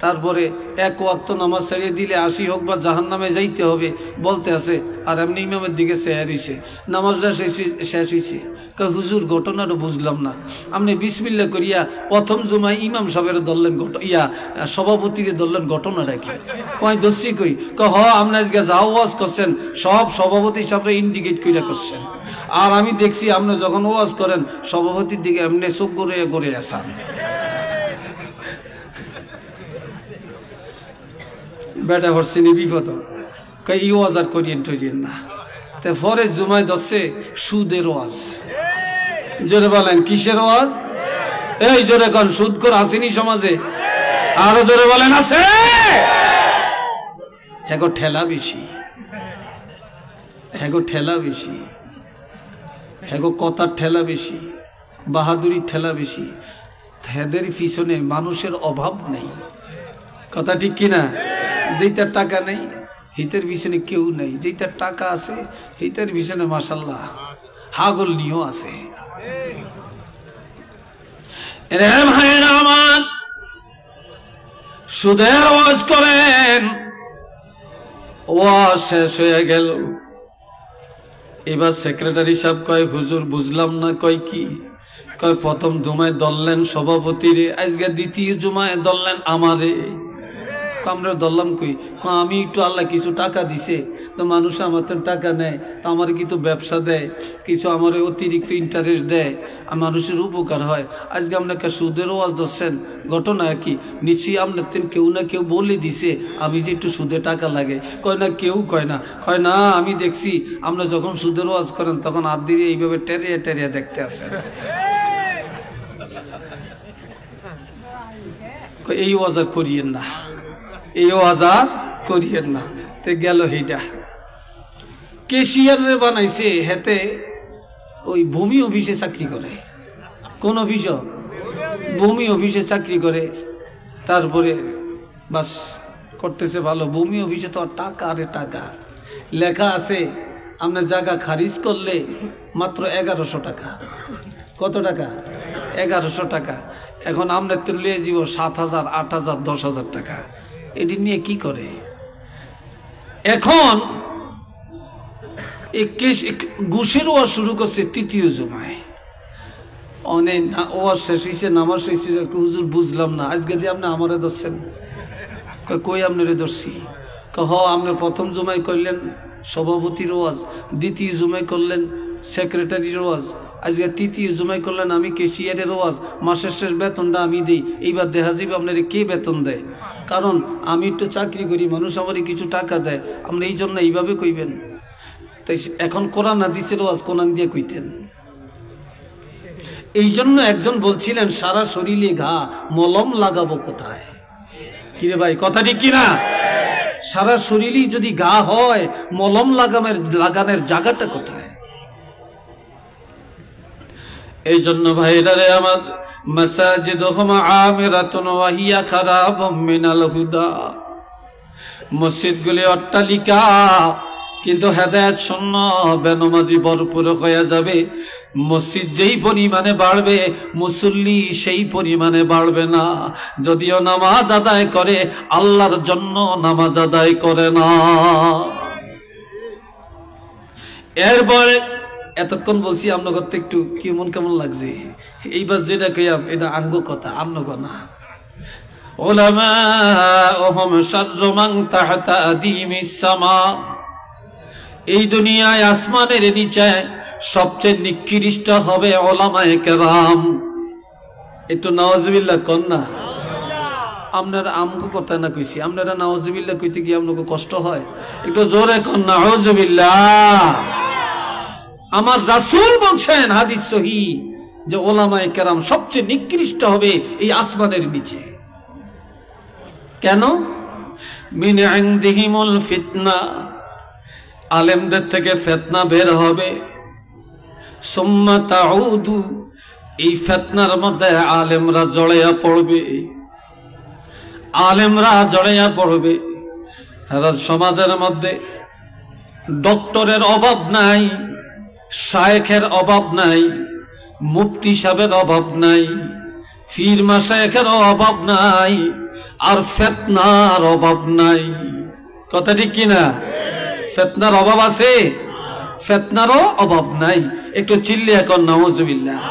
তারপরে এক ওয়াক্ত নামাজ ছাড়িয়ে দিলে 80 হোক বা জাহান্নামে যাইতে হবে বলতে আছে, আর এমনি ইমামের দিকে চেয়ার হইছে, নামাজটা শেষ হয়েছে। হুজুর ঘটনাটা বুঝলাম না, আপনি বিসমিল্লাহ করিয়া প্রথম জুমায় ইমাম সাহেবের ধরলেন, সভাপতিকে ধরলেন, ঘটনাটা কি? কয় দোষী কই? আপনি আজকে যা ওয়াজ করছেন সব সভাপতি সাহেব ইন্ডিকেট কইরা করছেন, আর আমি দেখছি আপনি যখন ওয়াজ করেন সভাপতির দিকে এমনি চোখ করে আসান। বেটা হরসিনি বিপদ, এই ওয়াজ আর করিয়েন না। পরে জুমায় দশে সুদের ওয়াজ। জোরে বলেন কিসের ওয়াজ? এই জোরে কন, সুদ করে আসেনি সমাজে? আরো জোরে বলেন আছে? এগো ঠেলা বেশি, এগো কথার ঠেলা বেশি, বাহাদুরির ঠেলা বেশি। হেদের পিছনে মানুষের অভাব নেই, কথা ঠিক কিনা? যেটার টাকা নেই হিতের পিছনে কেউ নেই, যেটার টাকা আছে হিতের পিছনে মাশাআল্লাহ হাগল নিয়েও আছে। আমার সুদের ওয়াজ করেন, ওয়াজ শেষ হয়ে গেল। এবার সেক্রেটারি সাহেব কয়, হুজুর বুঝলাম না। কয় কি? কয় প্রথম জুমায় দললেন সভাপতিরে, আজকে দ্বিতীয় জুমায় দললেন আমারে। আমরা ধরলাম কই? আমি একটু আল্লাহ কিছু টাকা দিছে, তো মানুষ আমার তো টাকা নেয়, তো আমার কিন্তু ব্যবসা দেয়, কিছু আমার অতিরিক্ত ইন্টারেস্ট দেয়, আর মানুষের উপকার হয়। আজকে আপনাকে সুদের ওয়াজ ধরছেন, ঘটনা কি? নিশ্চয়ই আপনার কেউ না কেউ বলে দিছে আমি যে একটু সুদে টাকা লাগে। কয় না, কেউ কয় না, আমি দেখছি আপনারা যখন সুদের ওয়াজ করেন তখন হাত দিয়ে এইভাবে টেরিয়া দেখতে আসেন। এই ওয়াজ আর করিয়েন না, এই ওয়াজ আর করিয়েন না। তে গেল এইটা কেশিয়ারে বানাইছে, হেতে ওই ভূমি অফিসে চাকরি করে। কোন অফিস? ভূমি অফিসে চাকরি করে। তারপরে বাস করতেছে ভালো। ভূমি অফিসে তো টাকা, আরে টাকা লেখা আছে আপনার জায়গা খারিজ করলে মাত্র 1100 টাকা। কত টাকা? 1100 টাকা। এখন আমরা তো লিয়ে যাব 7,000, 8,000, 10,000 টাকা। এটি নিয়ে কি করে? এখন ঘুষের ওয়াজ শুরু করছে তৃতীয় জুমায়। অনেক ওয়াজ শেষ হয়েছে, নামাজ শেষ হয়েছে। হুজুর বুঝলাম না, আজকে দিয়ে আপনি আমারে ধরছেন? কই আপনারে ধরছি? আপনার প্রথম জুমায় করলেন সভাপতির ওয়াজ, দ্বিতীয় জুমায় করলেন সেক্রেটারির ওয়াজ, আজকে তৃতীয় জুমাই করলেন আমি কেশিয়ারের ওয়াজ। মাসের শেষ বেতনটা আমি দিই, এইবার দেখা যাবে আপনার কে বেতন দেয়? কারণ আমি একটু চাকরি করি, মানুষ আমারই কিছু টাকা দেয়, আপনি এই জন্য এইভাবে কইবেন। তাই এখন কোরআন হাদিসের ওয়াজ কোরআন দিয়ে কইতেন। এই জন্য একজন বলছিলেন, সারা শরীরে ঘা মলম লাগাবো কোথায়? কিরে ভাই, কথা ঠিক কিনা? সারা শরীরে যদি ঘা হয় মলম লাগানোর জায়গাটা কোথায়? এই জন্য ভাইরারে আমার, মাসাজিদুহুম আমিরাতুন ওয়া হিয়া খারাবুম মিনাল হুদা, মসজিদগুলি অট্টালিকা কিন্তু হেদায়েত শূন্য, বেনমাজি ভরপুর হয়ে যাবে। মসজিদ যেই পরিমাণে বাড়বে মুসল্লি সেই পরিমাণে বাড়বে না। যদিও নামাজ আদায় করে, আল্লাহর জন্য নামাজ আদায় করে না। এরপরে এতক্ষণ বলছি আপনার একটু কেমন লাগছে? এইবার যেটা কইয়াম এটা আঙ্গ কথা, আন্নগো না। উলামাউহুম শাররু মান তাহতা আদিমিস সামা, এই দুনিয়ায় আসমানের নিচে সবচেয়ে নিকৃষ্ট হবে উলামায়ে কেরাম। একটু নাউজুবিল্লাহ কোন না। আপনারা আমগো কথা না কইছি, আপনারা নাউজুবিল্লাহ কইতে গিয়ে আপনাকে কষ্ট হয়? একটু জোরে কোন নাউজুবিল্লাহ। আমার রাসূল বলছেন হাদিস সহিহ যে উলামায়ে কেরাম সবচেয়ে নিকৃষ্ট হবে এই আসমানের নিচে। কেন? মিন ইনদিহিমুল ফিতনা, আলেমদের থেকে ফিতনা বের হবে। সুম্মা তাউদু, এই ফিতনার মধ্যে আলেমরা জড়িয়ে পড়বে, সমাজের মধ্যে ডক্টরের অভাব নাই, শায়েখের অভাব নাই, মুফতি সাহেবের অভাব নাই, পীর মাশায়েখের অভাব নাই, আর ফিতনার অভাব নাই। কথা ঠিক কিনা? ফিতনার অভাব আছে? ফিতনারও অভাব নাই। একটু চিল্লে এখন নাউজুবিল্লাহ।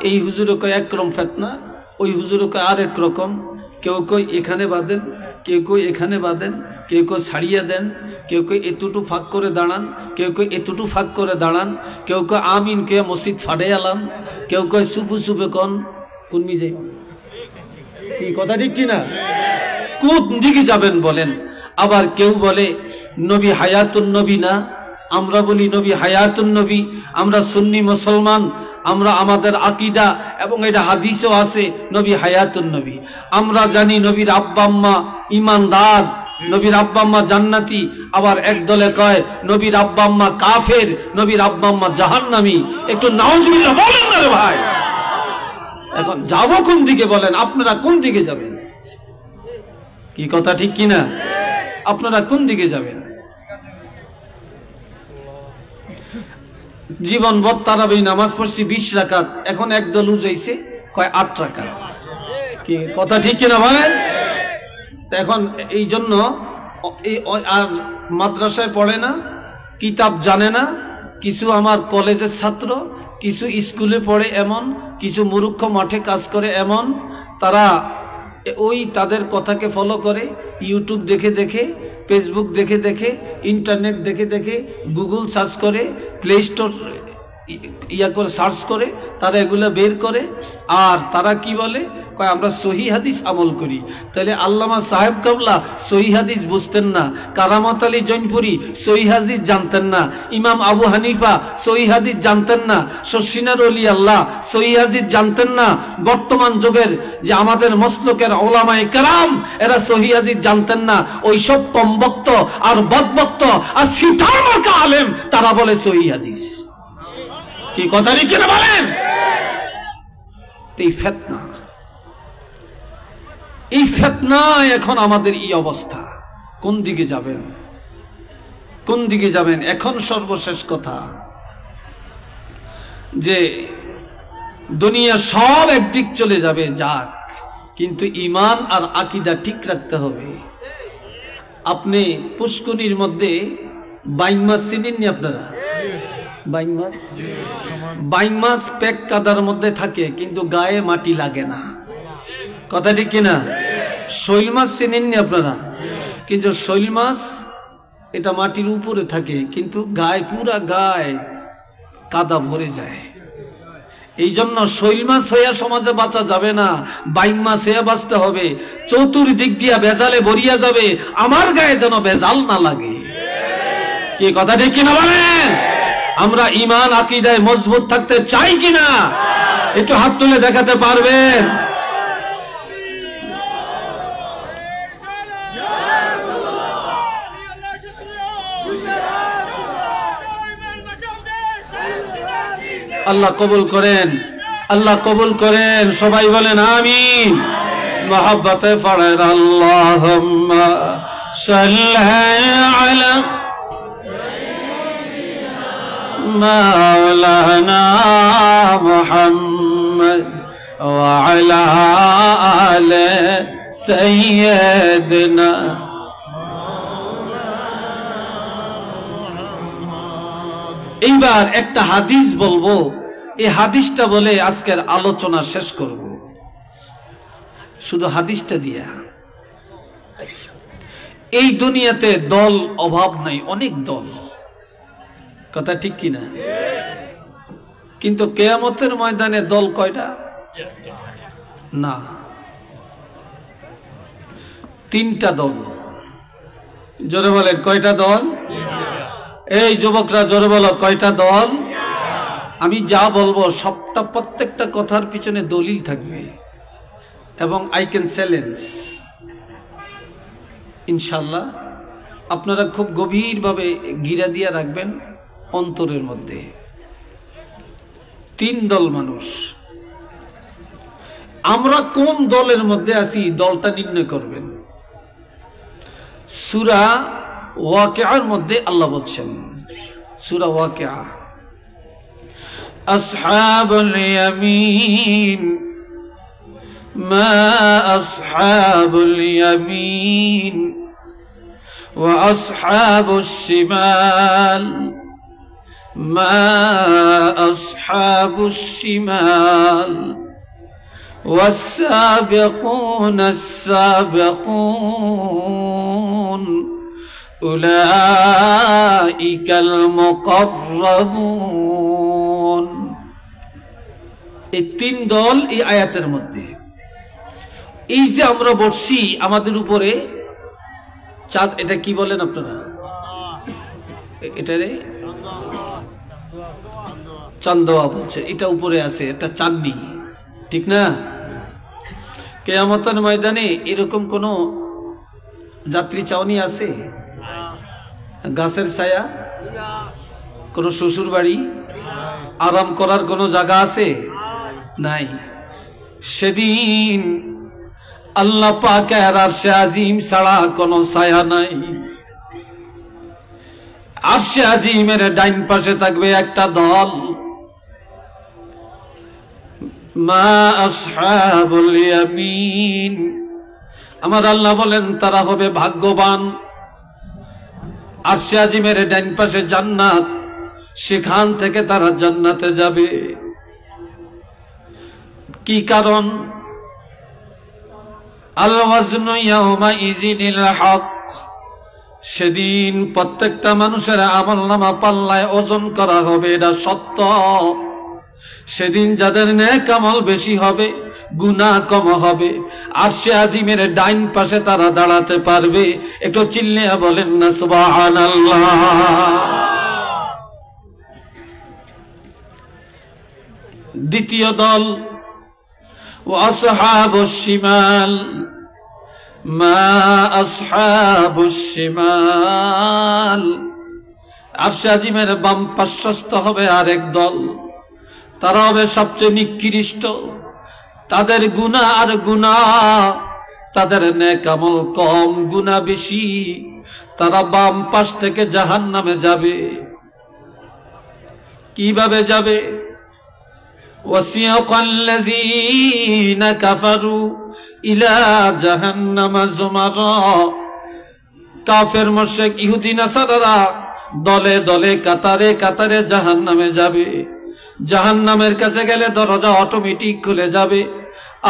এই হুজুরে কয় একরকম ফিতনা, ওই হুজুরে কয় আর এক রকম। কেউ কই এখানে বাঁধেন, কেউ কই এখানে বাঁধেন, কেউ কই ছাড়িয়ে দেন, কেউ কই এতটু ফাঁক করে দাঁড়ান, কেউ কই এতটু ফাঁক করে দাঁড়ান, কেউ কই আমিন কে মসজিদ ফাটে আলাম, কেউ কই চুপু চুপে কন। কোন মিজে কি কথা ঠিক কিনা? কোন দিকে যাবেন বলেন? আবার কেউ বলে নবী হায়াতুন নবী না, আমরা বলি নবী হায়াতুন নবী। আমরা সুন্নি মুসলমান, আমরা আমাদের আকীদা এবং এটা হাদিসও আছে নবী হায়াতুন নবী। আমরা জানি নবীর আব্বা আম্মা ঈমানদার, নবীর আব্বা আম্মা জান্নাতি। আবার একদলে কয় নবীর আব্বা আম্মা কাফের, নবীর আব্বা আম্মা জাহান্নামী। একটু নাউজুবিল্লাহ বলেন না রে ভাই। এখন যাব কোন দিকে বলেন? আপনারা কোন দিকে যাবেন? কি কথা ঠিক কিনা? আপনারা কোন দিকে যাবেন? জীবনভর তারাবি নামাজ পড়ছি 20 রাকাত, এখন একদল উজাইছে কয় 8 রাকাত। কি কথা ঠিক কিনা বলেন? এখন এই জন্য আর মাদ্রাসায় পড়ে না, কিতাব জানে না। কিছু আমার কলেজের ছাত্র, কিছু স্কুলে পড়ে এমন, কিছু মূর্খ মাঠে কাজ করে এমন। তারা ওই তাদের কথাকে ফলো করে, ইউটিউব দেখে দেখে, ফেসবুক দেখে দেখে, ইন্টারনেট দেখে দেখে, গুগল সার্চ করে, প্লে স্টোর ইয়া করে সার্চ করে তারা এগুলা বের করে। আর তারা কি বলে? কয় আমরা সহি হাদিস আমল করি। তাহলে আল্লামা সাহেব কাবলা সহি হাদিস বুঝতেন না, কারামত আলী জৈনপুরি সহি হাদিস জানতেন না, ইমাম আবু হানিফা সহি হাদিস জানতেন না, শশিনার ওলি আল্লাহ সহি হাদিস জানতেন না। বর্তমান যুগের যে আমাদের মসলকের ওলামায়ে কেরাম এরা সহি হাদিস জানতেন না। ওইসব কমবক্ত আর বদবক্ত আর সিটার মার্কা আলেম তারা বলে সহি হাদিস। কি কথা ঠিক কিনা বলেন? এই ফিতনা, এই ফিতনা এখন আমাদের এই অবস্থা। কোন দিকে যাবেন? কোন দিকে যাবেন? এখন সর্বশেষ কথা যে দুনিয়া সব একদিক চলে যাবে, যাক, কিন্তু ঈমান আর আকীদা ঠিক রাখতে হবে। আপনি পুষ্কুনির মধ্যে বাইং মাছ চিনেননি আপনারা? বাইং মাছ, বাইং মাছ পেক কাদার মধ্যে থাকে কিন্তু গায়ে মাটি লাগে না। কথা ঠিক কিনা? শৈল মাছ চিনেননি আপনারা? কিন্তু শৈল মাছ এটা মাটির উপরে থাকে কিন্তু গায়ে, পুরা গায়ে কাদা ভরে যায়। এই জন্য শৈল মাছ হইয়া সমাজে বাঁচা যাবে না, বাইং মাছ হইয়া বাঁচতে হবে। চতুর্দিক দিয়া ভেজালে ভরিয়া যাবে, আমার গায়ে যেন ভেজাল না লাগে। কি কথা ঠিক কিনা বলেন? আমরা ঈমান আকীদায় মজবুত থাকতে চাই কিনা? একটু হাত তুলে দেখাতে পারবেন? আল্লাহ কবুল করেন, আল্লাহ কবুল করেন। সবাই বলেন আমিন। মহব্বতে পড়েন আল্লাহুম্মা সাল্লি আলা মাওলানা মুহাম্মদ ওয়া আলা আলি সাইয়্যিদিনা। এইবার একটা হাদিস বলবো, এই হাদিসটা বলে আজকের আলোচনা শেষ করব। শুধু হাদিসটা দিয়া। এই দুনিয়াতে দল অভাব নাই, অনেক দল। কথা ঠিক কিনা? কিন্তু কিয়ামতের ময়দানে দল কয়টা? না, 3টা দল। জোরে বলেন কয়টা দল? এই যুবকরা জোরে বলো কয়টা দল? আমি যা বলবো সবটা, প্রত্যেকটা কথার পিছনে দলিল থাকবে এবং আই ক্যান চ্যালেঞ্জ ইনশাল্লাহ। আপনারা খুব গভীরভাবে গিরা দিয়া রাখবেন অন্তরের মধ্যে। 3 দল মানুষ। আমরা কোন দলের মধ্যে আছি দলটা নির্ণয় করবেন। সূরা ওয়াকিয়ার মধ্যে আল্লাহ বলছেন, সূরা ওয়াকিয়া, আসহাবুল ইয়ামিন মা আসহাবুল ইয়ামিন ওয়া আসহাবুশ শিমাল মা আসহাবুশ শিমাল والسابقون السابقون أولئك المقربون এই তিন দল এই আয়াতের মধ্যে। এই যে আমরা বসছি আমাদের উপরে চাঁদ, এটা কি বলেন আপনারা? এটারে চান্দোয়া বলছে, এটা উপরে আছে, এটা চাঁদনি, ঠিক না? কিয়ামতের ময়দানে এরকম কোন যাত্রী চাউনি আছে? গাছের ছায়া, কোন শ্বশুর বাড়ি, আরাম করার কোন জায়গা আছে? নাই। সেদিন আল্লাহ পাকের আরশে আজিম ছাড়া কোন ছায়া নাই। আরশে আজিমের ডাইন পাশে থাকবে একটা দল, মা আসহাবুল ইয়ামিন। আমার আল্লাহ বলেন তারা হবে ভাগ্যবান। আরশে আজিমের ডাইন পাশে জান্নাত, সেখান থেকে তারা জান্নাতে যাবে। কি কারণ? আল ওয়াজনু ইয়াউমাইযিনিল হক, সেদিন প্রত্যেকটা মানুষের আমলনামা পাল্লায় ওজন করা হবে, এটা সত্য। সেদিন যাদের নেক আমল বেশি হবে, গুনাহ কম হবে, আরশে আজিমের ডাইন পাশে তারা দাঁড়াতে পারবে। একটু চিল্লিয়া বলেন না সুবহানাল্লাহ। দ্বিতীয় দল ওয়াসহাবুশ শিমাল মা আসহাবুশ শিমাল। আরশে আজিমের বাম পার্শ্বস্থ হবে আরেক দল, তারা হবে সবচেয়ে নিকৃষ্ট। তাদের গুনাহ আর গুনাহ, তাদের নেক আমল কম, গুনাহ বেশি। তারা বাম পাশ থেকে জাহান্নামে যাবে। কিভাবে যাবে? وسيق الذين كفروا إلى جهنم زمرا। কাফের মুশরিক ইহুদি নাসারারা দলে দলে কাতারে কাতারে জাহান্নামে যাবে। জাহান্নামের কাছে গেলে দরজা অটোমেটিক খুলে যাবে,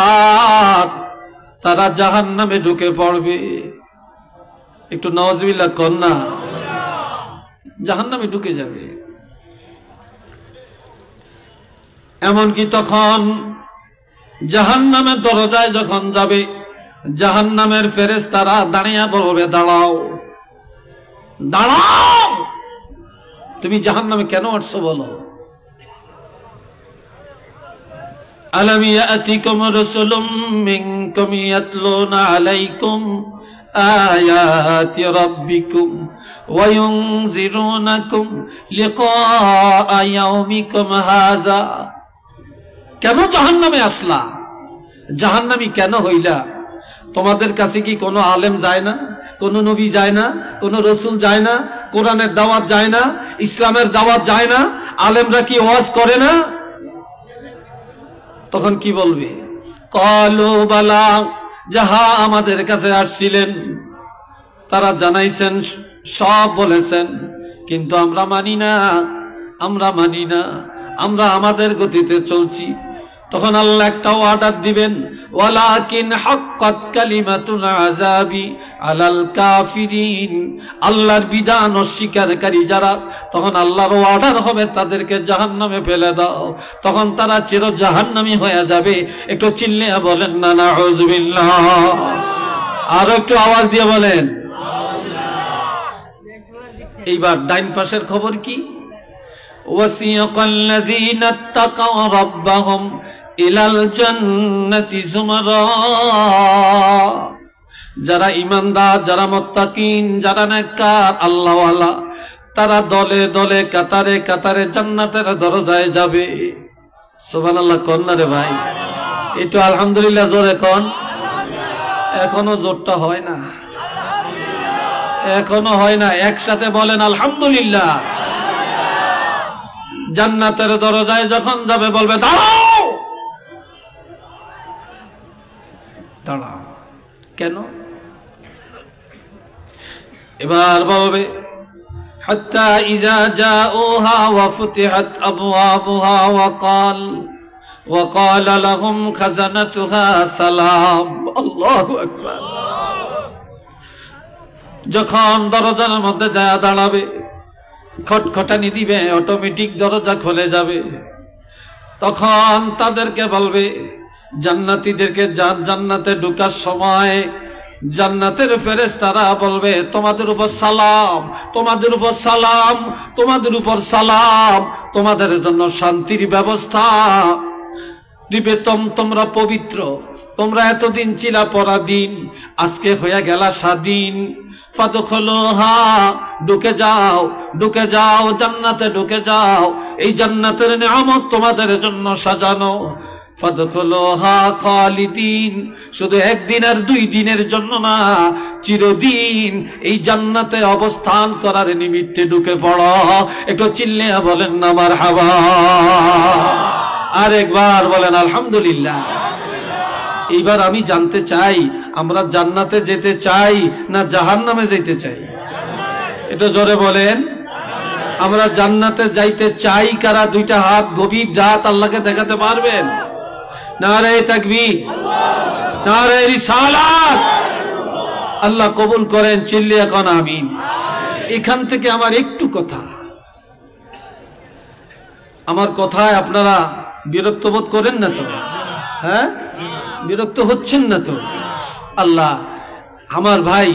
আর তারা জাহান্নামে ঢুকে পড়বে। একটু নাউজুবিল্লাহ কর না। জাহান্নামে ঢুকে যাবে। এমনকি তখন জাহান্নামের দরজায় যখন যাবে, জাহান্নামের ফেরেশতারা দাঁড়িয়ে বলবে, দাঁড়াও দাঁড়াও, তুমি জাহান্নামে কেন আসছো বলো? আলাম ইয়াতিকুম রাসূলুম মিনকুম ইয়াতলুনা আলাইকুম আয়াতি রাব্বিকুম ওয়া ইউনজিরুনাকুম লিকাআ ইয়াউমিকুম হাযা। কেন জাহান্নামে আসলা? জাহান্নামী কেন হইলা? তোমাদের কাছে কি কোনো আলেম যায় না, কোনো নবী যায় না, কোনো রসুল যায় না, কোরআনের দাওয়াত যায় না, ইসলামের দাওয়াত যায় না? আলেমরা কি ওয়াজ করে না? তখন কি বলবে? ক্বালু বালা, যাহা আমাদের কাছে আসছিলেন তারা জানাইছেন, সব বলেছেন, কিন্তু আমরা মানি না, আমরা মানি না, আমরা আমাদের গতিতে চলছি। তখন আল্লাহ একটা অর্ডার দিবেন, ওয়ালাকিন হাক্কাত কালিমাতুল আযাবি আলাল কাফিরিন। আল্লাহর বিধান অস্বীকারী যারা, তখন আল্লাহর অর্ডার হবে তাদেরকে জাহান্নামে ফেলে দাও। তখন তারা চির জাহান্নামী হয়ে যাবে। একটু চিল্লিয়ে বলেন না নাউযুবিল্লাহ। আর একটু আওয়াজ দিয়ে বলেন। এইবার ডাইন পাশের খবর কি? ওয়াসিয়াকাল্লাযীনা ইত্তাকাউ রাব্বাহুম ইলাল জান্নাতি যুমারা। যারা ঈমানদার, যারা মুত্তাকিন, যারা নেককার আল্লাহওয়ালা, তারা দলে দলে কাতারে কাতারে জান্নাতের দরজায় যাবে। সুবহানাল্লাহ কোন না রে ভাই? একটু আলহামদুলিল্লাহ জোরে কোন। এখনো জোরটা হয় না, এখনো হয় না। একসাথে বলেন আলহামদুলিল্লাহ। জান্নাতের দরজায় যখন যাবে বলবে, দাঁড়াও। দাঁড়াও। কেন? এবার বলবে হাত্তা ইযা জাউহা ওয়া ফুতিহাত আবওয়াবুহা ওয়া ক্বালা লাহুম খাজানাতুহা সালাম। আল্লাহু আকবার। যখন দরজার মধ্যে যায় দাঁড়াবে, খটখটানি দিবে, অটোমেটিক দরজা খুলে যাবে। তখন তাদেরকে বলবে, জান্নাতীদেরকে জান্নাতে ঢোকার সময় জান্নাতের ফেরেশতারা বলবে তোমাদের উপর সালাম, তোমাদের উপর সালাম, তোমাদের উপর সালাম, তোমাদের জন্য শান্তির ব্যবস্থা দিবে। তোমরা পবিত্র, তোমরা এতদিন ছিলা পরাধীন, আজকে হয়ে গেলা স্বাধীন। ফাদখুলুহা, ঢুকে যাও, ঢুকে যাও, জান্নাতে ঢুকে যাও, এই জান্নাতের নিয়ামত তোমাদের জন্য সাজানো। ফাদখুলুহা খালিদিন, শুধু একদিন আর 2 দিনের জন্য না, চিরদিন এই জান্নাতে অবস্থান করার নিমিত্তে ঢুকে পড়ো। একটু চিল্লিয়া বলেন না মারহাবা, আর একবার বলেন আলহামদুলিল্লাহ। এইবার আমি জানতে চাই, আমরা জান্নাতে যেতে চাই না জাহান্নামে যেতে চাই? এটা জোরে বলেন। আমরা জান্নাতে যাইতে চাই কারা? 2টা হাত গভীর রাত আল্লাহকে দেখাতে পারবেন? নারে তাকবীর, নারে রিসালাত। আল্লাহ কবুল করেন, চিল্লিয়া কোন আমিন। এখান থেকে আমার একটু কথা, আমার কথায় আপনারা বিরক্ত বোধ করেন না তো? হ্যাঁ, বিরক্ত হচ্ছেন না তো? আল্লাহ আমার ভাই,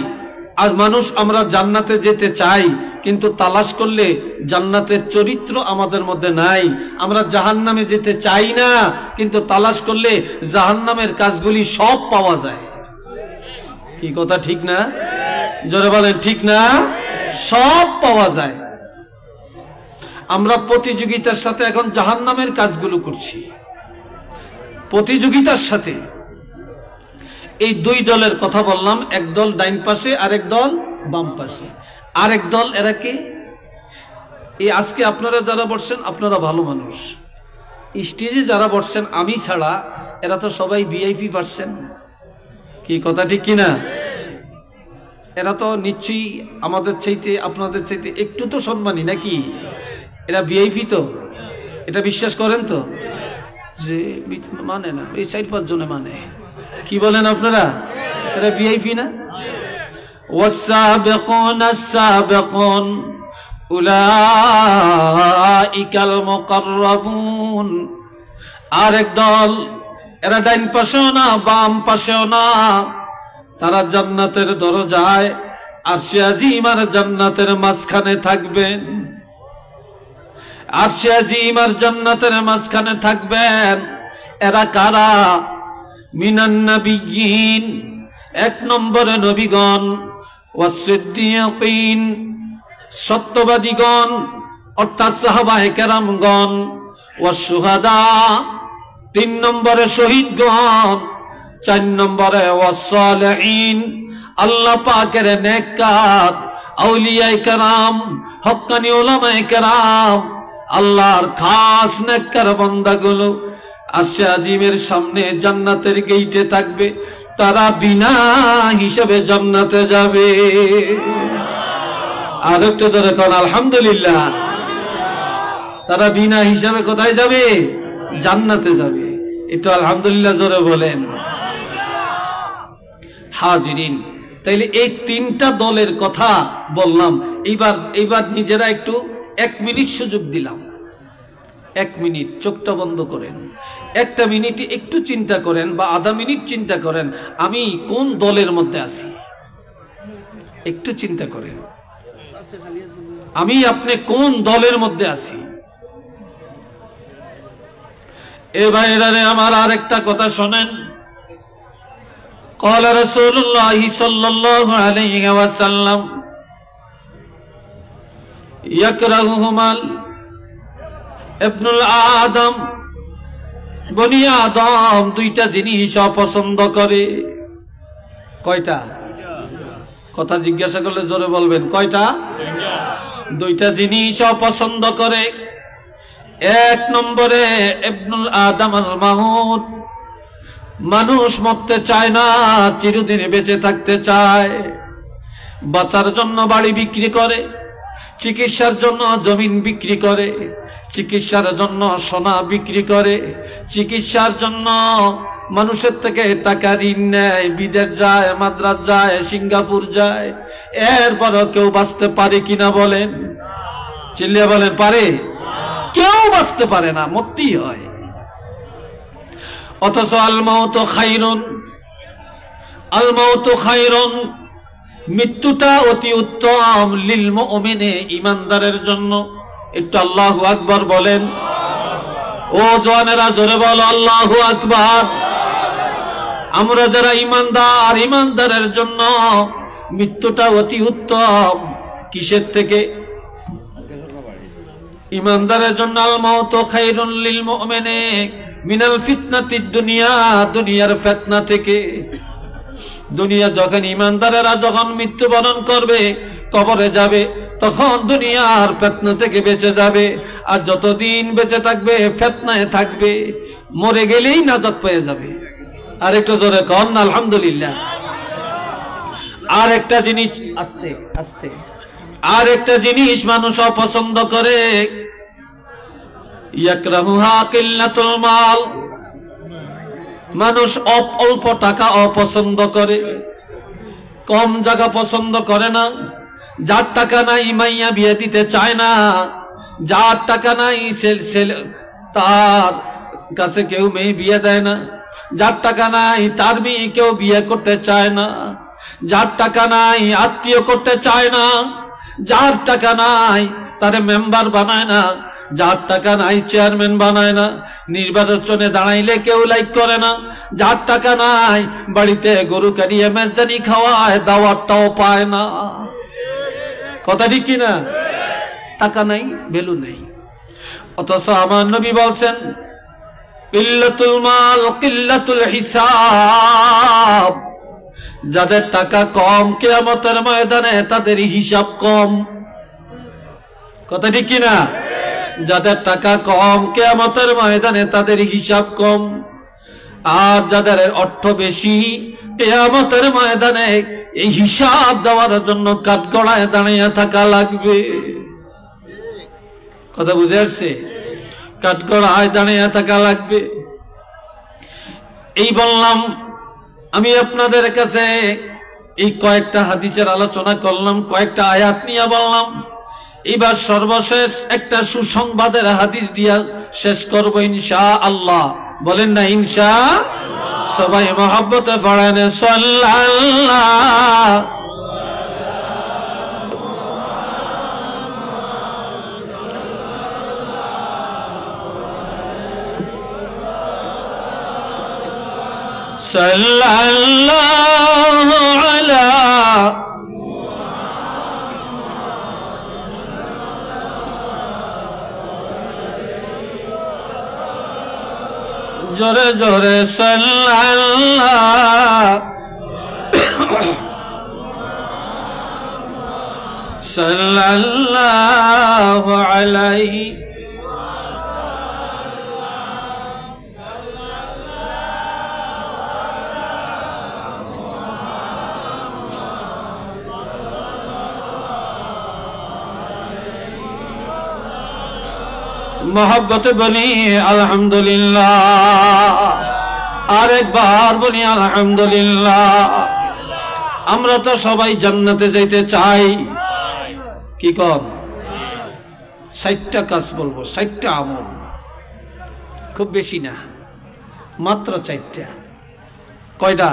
আর মানুষ আমরা জান্নাতে যেতে চাই, কিন্তু তালাশ করলে জান্নাতের চরিত্র আমাদের মধ্যে নাই। আমরা জাহান্নামে যেতে চাই না, কিন্তু তালাশ করলে জাহান্নামের কাজগুলি সব পাওয়া যায়। কি কথা ঠিক না? জোরে বলেন ঠিক না? সব পাওয়া যায়। আমরা প্রতিযোগিতার সাথে এখন জাহান্নামের কাজগুলো করছি, প্রতিযোগিতার সাথে। এই 2 দলের কথা বললাম, এক দল ডাইন পাশে, আরেক দল বাম পাশে। আরেক দল এরা কে? এই আজকে আপনারা যারা বসছেন, আপনারা ভালো মানুষ। স্টেজে যারা বসছেন আমি ছাড়া, এরা তো সবাই ভিআইপি পাচ্ছেন। কি কথা ঠিক কিনা? এরা তো নিশ্চয়ই আমাদের চাইতে, আপনাদের চাইতে একটু তো সম্মানী নাকি? এরা ভিআইপি তো, এটা বিশ্বাস করেন তো? যে মানে না, এই 4-5 জনে মানে। কি বলেন আপনারা? এরা ভিআইপি না? والسابقون السابقون أولئك المقربون। আরেক দল, এরা ডাইন পাশেও না বাম পাশেও না, তারা জান্নাতের দরজায় আরশে আজিম আর জান্নাতের মাঝখানে থাকবেন। আরশে আজিম আর জান্নাতের মাঝখানে থাকবেন। এরা কারা? মিনান নবিয়্যিন, 1 নম্বরে নবীগণ, ওয়াসসিদ্দীকিন, সত্যবাদীগণ অর্থাৎ সাহাবায়ে কেরামগণ, ওয়াসশুহাদা, 3 নম্বরে শহীদগণ, 4 নম্বরে ওয়াসসালিহিন, আল্লাহ পাকের নেককার আউলিয়ায়ে কেরাম, হক্কানি উলামায়ে কেরাম, আল্লাহর খাস নেককার বান্দাগুলো আরশে আজিমের সামনে জান্নাতের গেইটে থাকবে। তারা বিনা হিসাবে জান্নাতে যাবে। আর একটু ধরে কোন আলহামদুলিল্লাহ। তারা বিনা হিসাবে কোথায় যাবে? জান্নাতে যাবে। একটু আলহামদুলিল্লাহ জোরে বলেন। হাজিরিন, তাইলে এই 3টা দলের কথা বললাম। এইবার নিজেরা একটু 1 মিনিট সুযোগ দিলাম। 1 মিনিট চোখটা বন্ধ করেন, 1 মিনিটে একটু চিন্তা করেন, বা আধা মিনিট চিন্তা করেন, আমি কোন দলের মধ্যে আছি। একটু চিন্তা করেন, আমি আপনি কোন দলের মধ্যে আছি। এ ভাইরা রে আমার আরেকটা কথা শোনেন। قال رسول الله صلى الله عليه وسلم يكرههما ইবনুল আদম, বনি আদম 2টা জিনিস অপছন্দ করে। কয়টা? কথা জিজ্ঞাসা করলে জোরে বলবেন। কয়টা? 2টা জিনিস অপছন্দ করে। 1 নম্বরে ইবনুল আদম আল মাউত, মানুষ মরতে চায় না, চিরদিন বেঁচে থাকতে চায়। বাঁচার জন্য বাড়ি বিক্রি করে, চিকিৎসার জন্য জমিন বিক্রি করে, চিকিৎসার জন্য সোনা বিক্রি করে, চিকিৎসার জন্য মানুষের থেকে টাকা ঋণ নেয়, বিদেশ যায়, মাদ্রাজ যায়, সিঙ্গাপুর যায়। এরপরও কেউ বাঁচতে পারে কিনা বলেন? চিল্লিয়ে বলেন, পারে? কেউ বাঁচতে পারে না, মরতেই হয়। অথচ আল মাউতু খায়রুন, আল মাউতু খায়রুন, মৃত্যুটা অতি উত্তম লিল মুমিনে, ঈমানদারের জন্য। একটু আল্লাহু আকবার বলেন। ও জওয়ানেরা জোরে বলো আল্লাহু আকবার। আমরা যারা ঈমানদার, ঈমানদারের জন্য মৃত্যুটা অতি উত্তম। কিসের থেকে? ঈমানদারের জন্য আল মাউতু খায়রুন লিল মুমিনে মিনাল ফিতনাতিদ দুনিয়া, দুনিয়ার ফিতনা থেকে। দুনিয়া যখন ঈমানদারেরা যখন মৃত্যুবরণ করবে, কবরে যাবে, তখন দুনিয়ার ফিতনা থেকে বেঁচে যাবে। আর যতদিন বেঁচে থাকবে ফিতনায় থাকবে, মরে গেলেই নাজাত পেয়ে যাবে। আর একটু জোরে কন আলহামদুলিল্লাহ। আর একটা জিনিস, আস্তে আস্তে, আর একটা জিনিস মানুষ অপছন্দ করে, ইয়াকরাহুহা কিল্লাতুল মাল। মানুষ অল্প টাকা অপছন্দ করে, কম জায়গা পছন্দ করে না। যার টাকা নাই মাইয়া বিয়ে দিতে চায় না, যার টাকা নাই তার কাছে কেউ মেয়ে বিয়ে দেয় না, যার টাকা নাই তার মেয়ে কেউ বিয়ে করতে চায় না, যার টাকা নাই আত্মীয় করতে চায় না, যার টাকা নাই তারে মেম্বার বানায় না, যার টাকা নাই চেয়ারম্যান বানায় না, নির্বাচনে দাঁড়াইলে কেউ লাইক করে না, যার টাকা নাই বাড়িতে গরু কাটিয়ে মেজদানি খাওয়ায়, দাওয়াতটাও পায় না। কথা ঠিক কিনা? টাকা নাই, ভ্যালু নেই। অথচ আমার নবী বলছেন কিল্লাতুল মাল কিল্লাতুল হিসাব। যাদের টাকা কম কিয়ামতের ময়দানে তাদের হিসাব কম। কথা ঠিক কিনা? যাদের টাকা কম কিয়ামতের ময়দানে তাদের হিসাব কম। আর যাদের অর্থ বেশি কিয়ামতের ময়দানে এই হিসাব দেওয়ার জন্য কাঠগড়ায় দাঁড়িয়ে থাকা লাগবে। কথা বুঝে আসছে? কাঠগড়ায় দাঁড়িয়ে থাকা লাগবে। এই বললাম, আমি আপনাদের কাছে এই কয়েকটা হাদিসের আলোচনা করলাম, কয়েকটা আয়াত নিয়ে বললাম। এবার সর্বশেষ একটা সুসংবাদের হাদিস দিয়া শেষ করবো ইনশাআল্লাহ। বলেন না ইনশাআল্লাহ? সবাই মহব্বতে পড়েন সাল্লাল্লাহ। সাল্লাল্লাহু আলা জোরে জোরে সাল্লাল্লাহ সাল্লাল্লাহু আলাইহি मोहब्बत बनी अल्हम्दुलिल्लाह। आरेकबार बनी अल्हम्दुलिल्लाह। আমরা তো সবাই জান্নাতে যাইতে চাই। কি কর? 60টা কাজ বলবো, 60টা আমল, খুব বেশি না, মাত্র 4টা। কয়টা?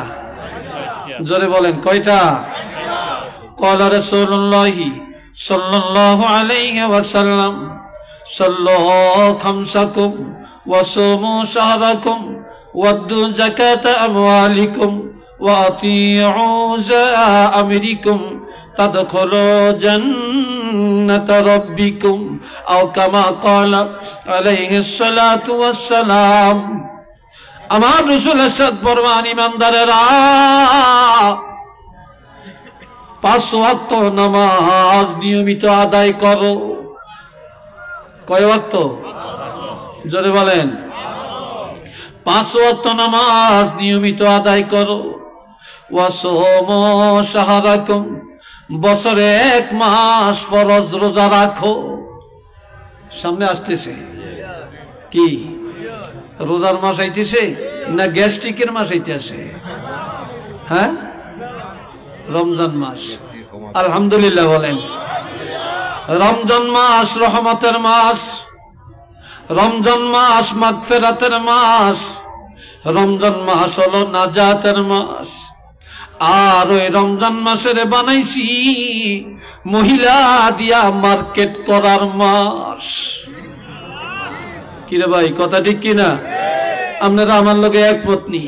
জোরে বলেন কয়টা? قال رسول الله صلى الله عليه وسلم صلوا خمسكم وصوموا شهركم وادوا زكاة أموالكم وأطيعوا أمركم تدخلوا جنة ربكم أو كما قال عليه الصلاة والسلام। আমার রাসূল ارشاد ফরমান, ইমানদারেরা 5 ওয়াক্ত নামাজ নিয়মিত আদায় করো। কয় ওয়াক্ত? জোরে বলেন। 5 ওয়াক্ত নামাজ নিয়মিত আদায় করো। ওয়াসুমু শাহরাকুম, বছরে 1 মাস ফরজ রোজা রাখো। সামনে আসতেছে কি? রোজার মাস আইতেছে না গ্যাস্ট্রিকের মাস আইতেছে? হ্যাঁ, রমজান মাস। আলহামদুলিল্লাহ বলেন। রমজান মাস রহমতের মাস, রমজান মাস মাগফিরাতের মাস, রমজান মাস হলো নাজাতের মাস। আর ওই রমজান মাসের বানাইছি মহিলা দিয়া মার্কেট করার মাস। কিরে ভাই, কথা ঠিক কিনা? আপনারা আমার লগে এক পত্নী।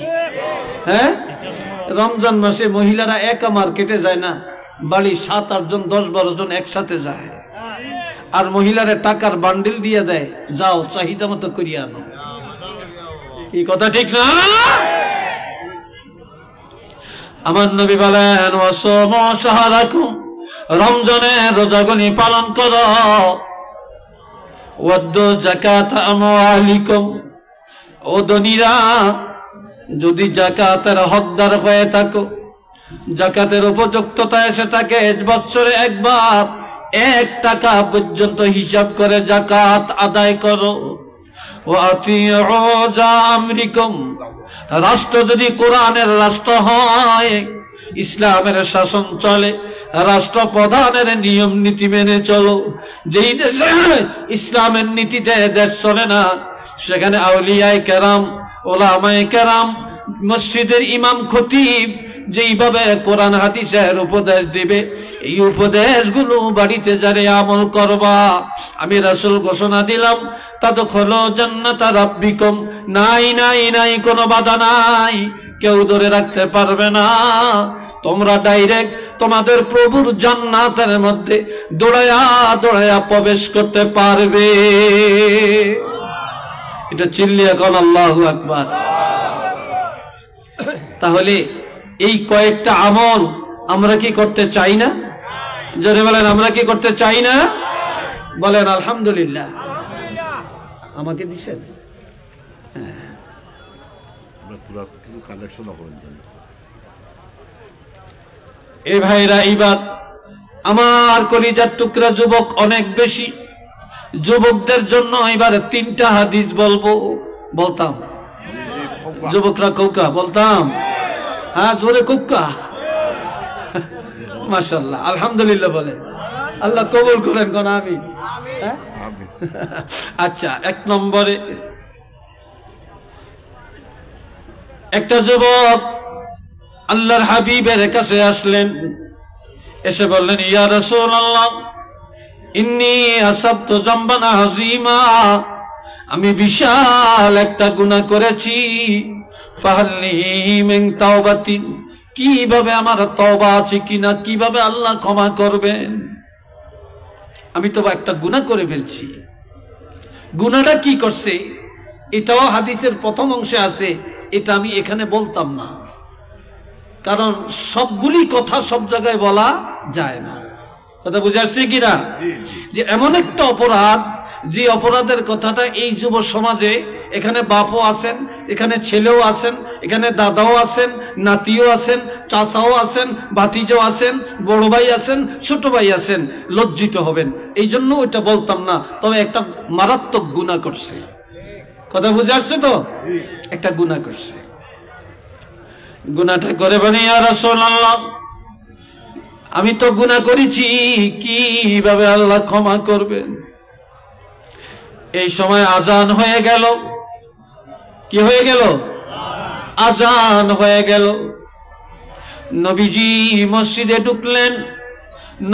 হ্যাঁ, রমজান মাসে মহিলারা একা মার্কেটে যায় না, বাড়ি 7-8 জন 10-12 জন একসাথে যায়। আর মহিলারা টাকার বান্ডিল দিয়ে দেয়, যাও চাহিদা মতো করিয়া আনো। এই কথা ঠিক না? আমার নবী বলেন ওয়াসুমু শাহরাকুম, রমজানের রোজাগুলি পালন করো। ওয়াদ্দু যাকাত আমওয়ালিকুম, ও ধনীরা যদি যাকাতের হকদার হয়ে থাকো, যাকাতের উপযুক্ততা এসে থাকে, বছরে একবার 1 টাকা পর্যন্ত হিসাব করে যাকাত আদায় করো। ওয়াতিউ জামরিকুম, রাষ্ট্র যদি কোরআনের রাষ্ট্র হয়, ইসলামের শাসন চলে, রাষ্ট্রপ্রধানের নিয়ম নীতি মেনে চলো। যেই দেশে ইসলামের নীতিতে দেশ চলে না, সেখানে আউলিয়ায়ে কেরাম, ওলামায়ে কেরাম, মসজিদের ইমাম খতিব যেইভাবে কোরআন হাদিসের উপদেশ দিবে, এই উপদেশগুলো বাড়িতে যারে আমল করবা, আমি রাসূল ঘোষণা দিলাম তাদখুলু জান্নাতা রাব্বিকুম, নাই নাই নাই, কোনো বাধা নাই, কেউ ধরে রাখতে পারবে না। তোমরা ডাইরেক্ট তোমাদের প্রভুর জান্নাতের মধ্যে দৌড়ায়া দৌড়ায়া প্রবেশ করতে পারবে। এটা চিল্লিয়া কোন আল্লাহু আকবার। তাহলে এই কয়েকটা আমল আমরা কি করতে চাই না? জোরে বলেন, আমরা কি করতে চাই না? বলেন আলহামদুলিল্লাহ। আমাকে দিছেন? এ ভাইরা, এইবার আমার কলিজার টুকরা যুবক অনেক বেশি, যুবকদের জন্য এবার 3টা হাদিস বলবো। বলতাম যুবকরা কৌকা বলতাম? হ্যাঁ, জোরে কৌকা। মাশাআল্লাহ, আলহামদুলিল্লাহ বলেন। আল্লাহ কবুল করেন কোন আমি। আচ্ছা, 1 নম্বরে একটা যুবক আল্লাহর হাবিবের কাছে আসলেন, এসে বললেন ইয়া রাসূলুল্লাহ ইন্নী আসাবতু যামবান আযীমা, আমি বিশাল একটা গুনাহ করেছি, ফাহাল্লি মিন তাওবাতিন, কিভাবে আমার তওবা আছে কিনা, কিভাবে আল্লাহ ক্ষমা করবেন? আমি তো একটা গুনাহ করে ফেলছি। গুনাহটা কি করছে এটাও হাদিসের প্রথম অংশে আছে, এটা আমি এখানে বলতাম না, কারণ সবগুলি কথা সব জায়গায় বলা যায় না। কথা বুঝাচ্ছি কিনা? যে এমন একটা অপরাধ, যে অপরাধের কথাটা এই যুব সমাজে, এখানে বাপও আছেন, এখানে ছেলেও আছেন, এখানে দাদাও আছেন, নাতিও আছেন, চাচাও আছেন, ভাতিজাও আছেন, বড় ভাই আছেন, ছোট ভাই আছেন, লজ্জিত হবেন। এই জন্য ওইটা বলতাম না, তবে একটা মারাত্মক গুনাহ করছে। কথা বুঝে আসছে তো? একটা গুনাহ করছে। গুনাহটা করে বলে ইয়া রাসূলুল্লাহ আমি তো গুনাহ করেছি, কিভাবে আল্লাহ ক্ষমা করবেন? এই সময় আজান হয়ে গেল। কি হয়ে গেল? আজান হয়ে গেল। নবীজি মসজিদে ঢুকলেন,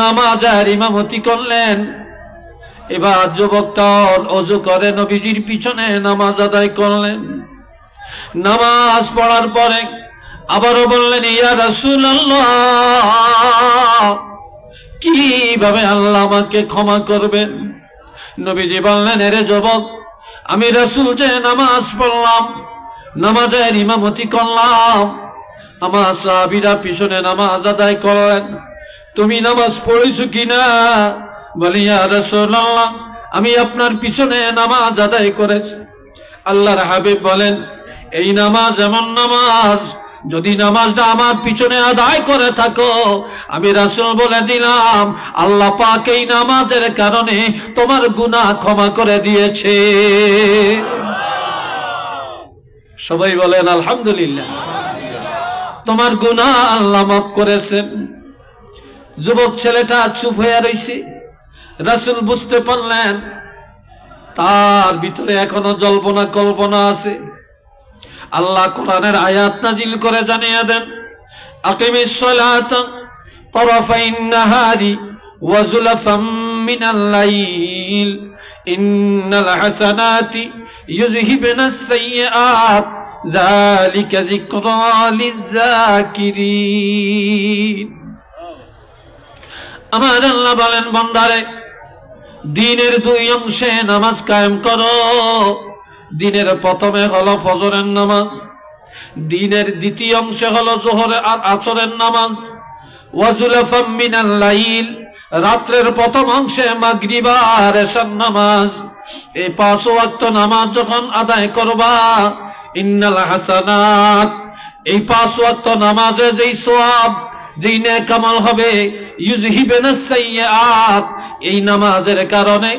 নামাজের ইমামতি করলেন। এবার যুবকটা ওযু করে নবীজির পিছনে নামাজ আদায় করলেন। নামাজ পড়ার পরে আবারও বললেন ইয়া রাসূলুল্লাহ কিভাবে আল্লাহ আমাকে ক্ষমা করবেন? নবীজি বললেন এরে যুবক, আমি রাসূল যে নামাজ পড়লাম, নামাজের ইমামতি করলাম, আমার সাহাবীরা পিছনে নামাজ আদায় করলেন, তুমি নামাজ পড়েছো কিনা? বলি ইয়া রাসূলুল্লাহ আমি আপনার পিছনে নামাজ আদায় করেছি। আল্লাহর হাবিব বলেন এই নামাজ এমন নামাজ, যদি নামাজটা আমার পিছনে আদায় করে থাকো, আমি রাসূল বলে দিলাম আল্লাহ পাক এই নামাজের কারণে তোমার গুনাহ ক্ষমা করে দিয়েছে। সবাই বলেন আলহামদুলিল্লাহ। তোমার গুনাহ আল্লাহ মাফ করেছেন। যুবক ছেলেটা চুপ হয়ে রইছে। রাসূল বুঝতে পারলেন তার ভিতরে এখনো জল্পনা কল্পনা আছে। আল্লাহ কোরআনের আয়াত নাজিল করে জানিয়ে দেন, আকিমিস সালাতা তারাফাইন নাহারি ওয়া যুলাফাম মিনাল লাইল ইন্নাল হাসানাতি ইউযহিবনাস সাইয়্যাত যালিকা যিকরা লিয-যাকিরিন। আমার আল্লাহ বলেন, বান্দারে দিনের দুই অংশে নামাজ কায়েম করো। দিনের প্রথমে হলো ফজরের নামাজ, দিনের দ্বিতীয় অংশে হলো যোহর আর আসরের নামাজ। ওয়াজুলাফাম মিনাল লাইল, রাত্রের প্রথম অংশে মাগরিব আর এশার নামাজ। এই 5 ওয়াক্ত নামাজ যখন আদায় করবা, ইন্নাল হাসানাত, এই 5 ওয়াক্ত নামাজে যেই সওয়াব, যেই নেক আমল হবে, ইউযহিবনাস সাইয়্যাত, এই নামাজের কারণে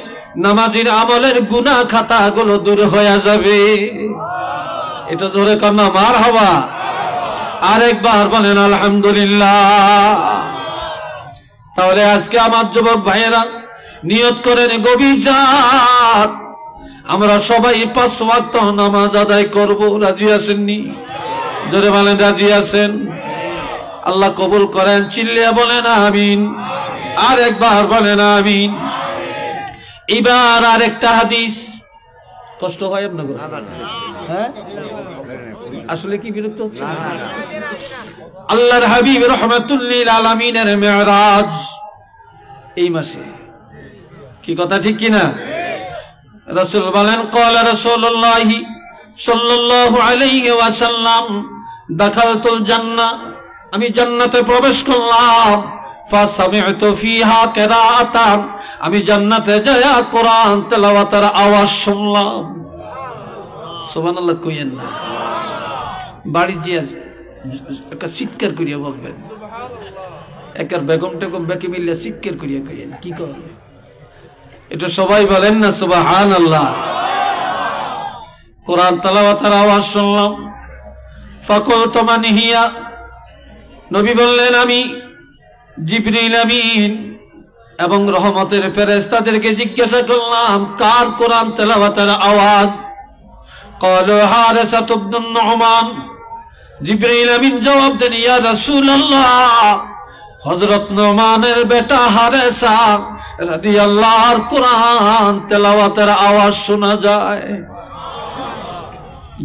নামাজের আমলের গুনাহ খাতাগুলো দূর হয়ে যাবে। এটা জোরে কান্না মারহাবা। আরেকবার বলেন আলহামদুলিল্লাহ। তাহলে আজকে আমার যুবক ভাইয়েরা নিয়ত করেন, গভীর রাত আমরা সবাই 5 ওয়াক্ত নামাজ আদায় করব। রাজি আছেননি? জোরে বলেন রাজি আছেন? আল্লাহ কবুল করেন। চিল্লিয়া বলেন আমিন। আর একবার বলেন আমিন। এবার আরেকটা হাদিস। কষ্ট হয় আপনার? হ্যাঁ, আসলে কি বিরক্ত হচ্ছে? আল্লাহর হাবিব রাহমাতুল লিল আলামিনের মেরাজ এই মাসে। কি কথা ঠিক কিনা? রাসূল বলেন, ক্বালা রাসূলুল্লাহি সাল্লাল্লাহু আলাইহি ওয়াসাল্লাম, দাখালতুল জান্নাহ, আমি জান্নাতে প্রবেশ করলাম। ফাসামি'তু ফিহা কিরাআতান, আমি জান্নাতে যায়া কোরআন তেলাওয়াতের আওয়াজ শুনলাম। সুবহানাল্লাহ কইেন না, বাড়ি গিয়ে একটা চিৎকার করিয়া বলবেন। একার বেগম টেগম বেকে মিল্লা চিৎকার করিয়া কইেন, কি করবে এটা সবাই বলেন না সুবহানাল্লাহ। কোরআন তেলাওয়াতের আওয়াজ শুনলাম। ফাকুলতু মান হিয়া, নবী বললেন আমি জিবরিল আমিন এবং রহমতের ফেরেশতাদেরকে জিজ্ঞাসা করলাম কার কোরআন তেলাওয়াতের আওয়াজ? ক্বালু হারিসা ইবনে নুমান। জিবরিল আমিন জবাব দেন, ইয়া রাসূলুল্লাহ, হযরত নুমানের বেটা হারিসা রাদিয়াল্লাহর কোরআন তেলাওয়াতের আওয়াজ শোনা যায়।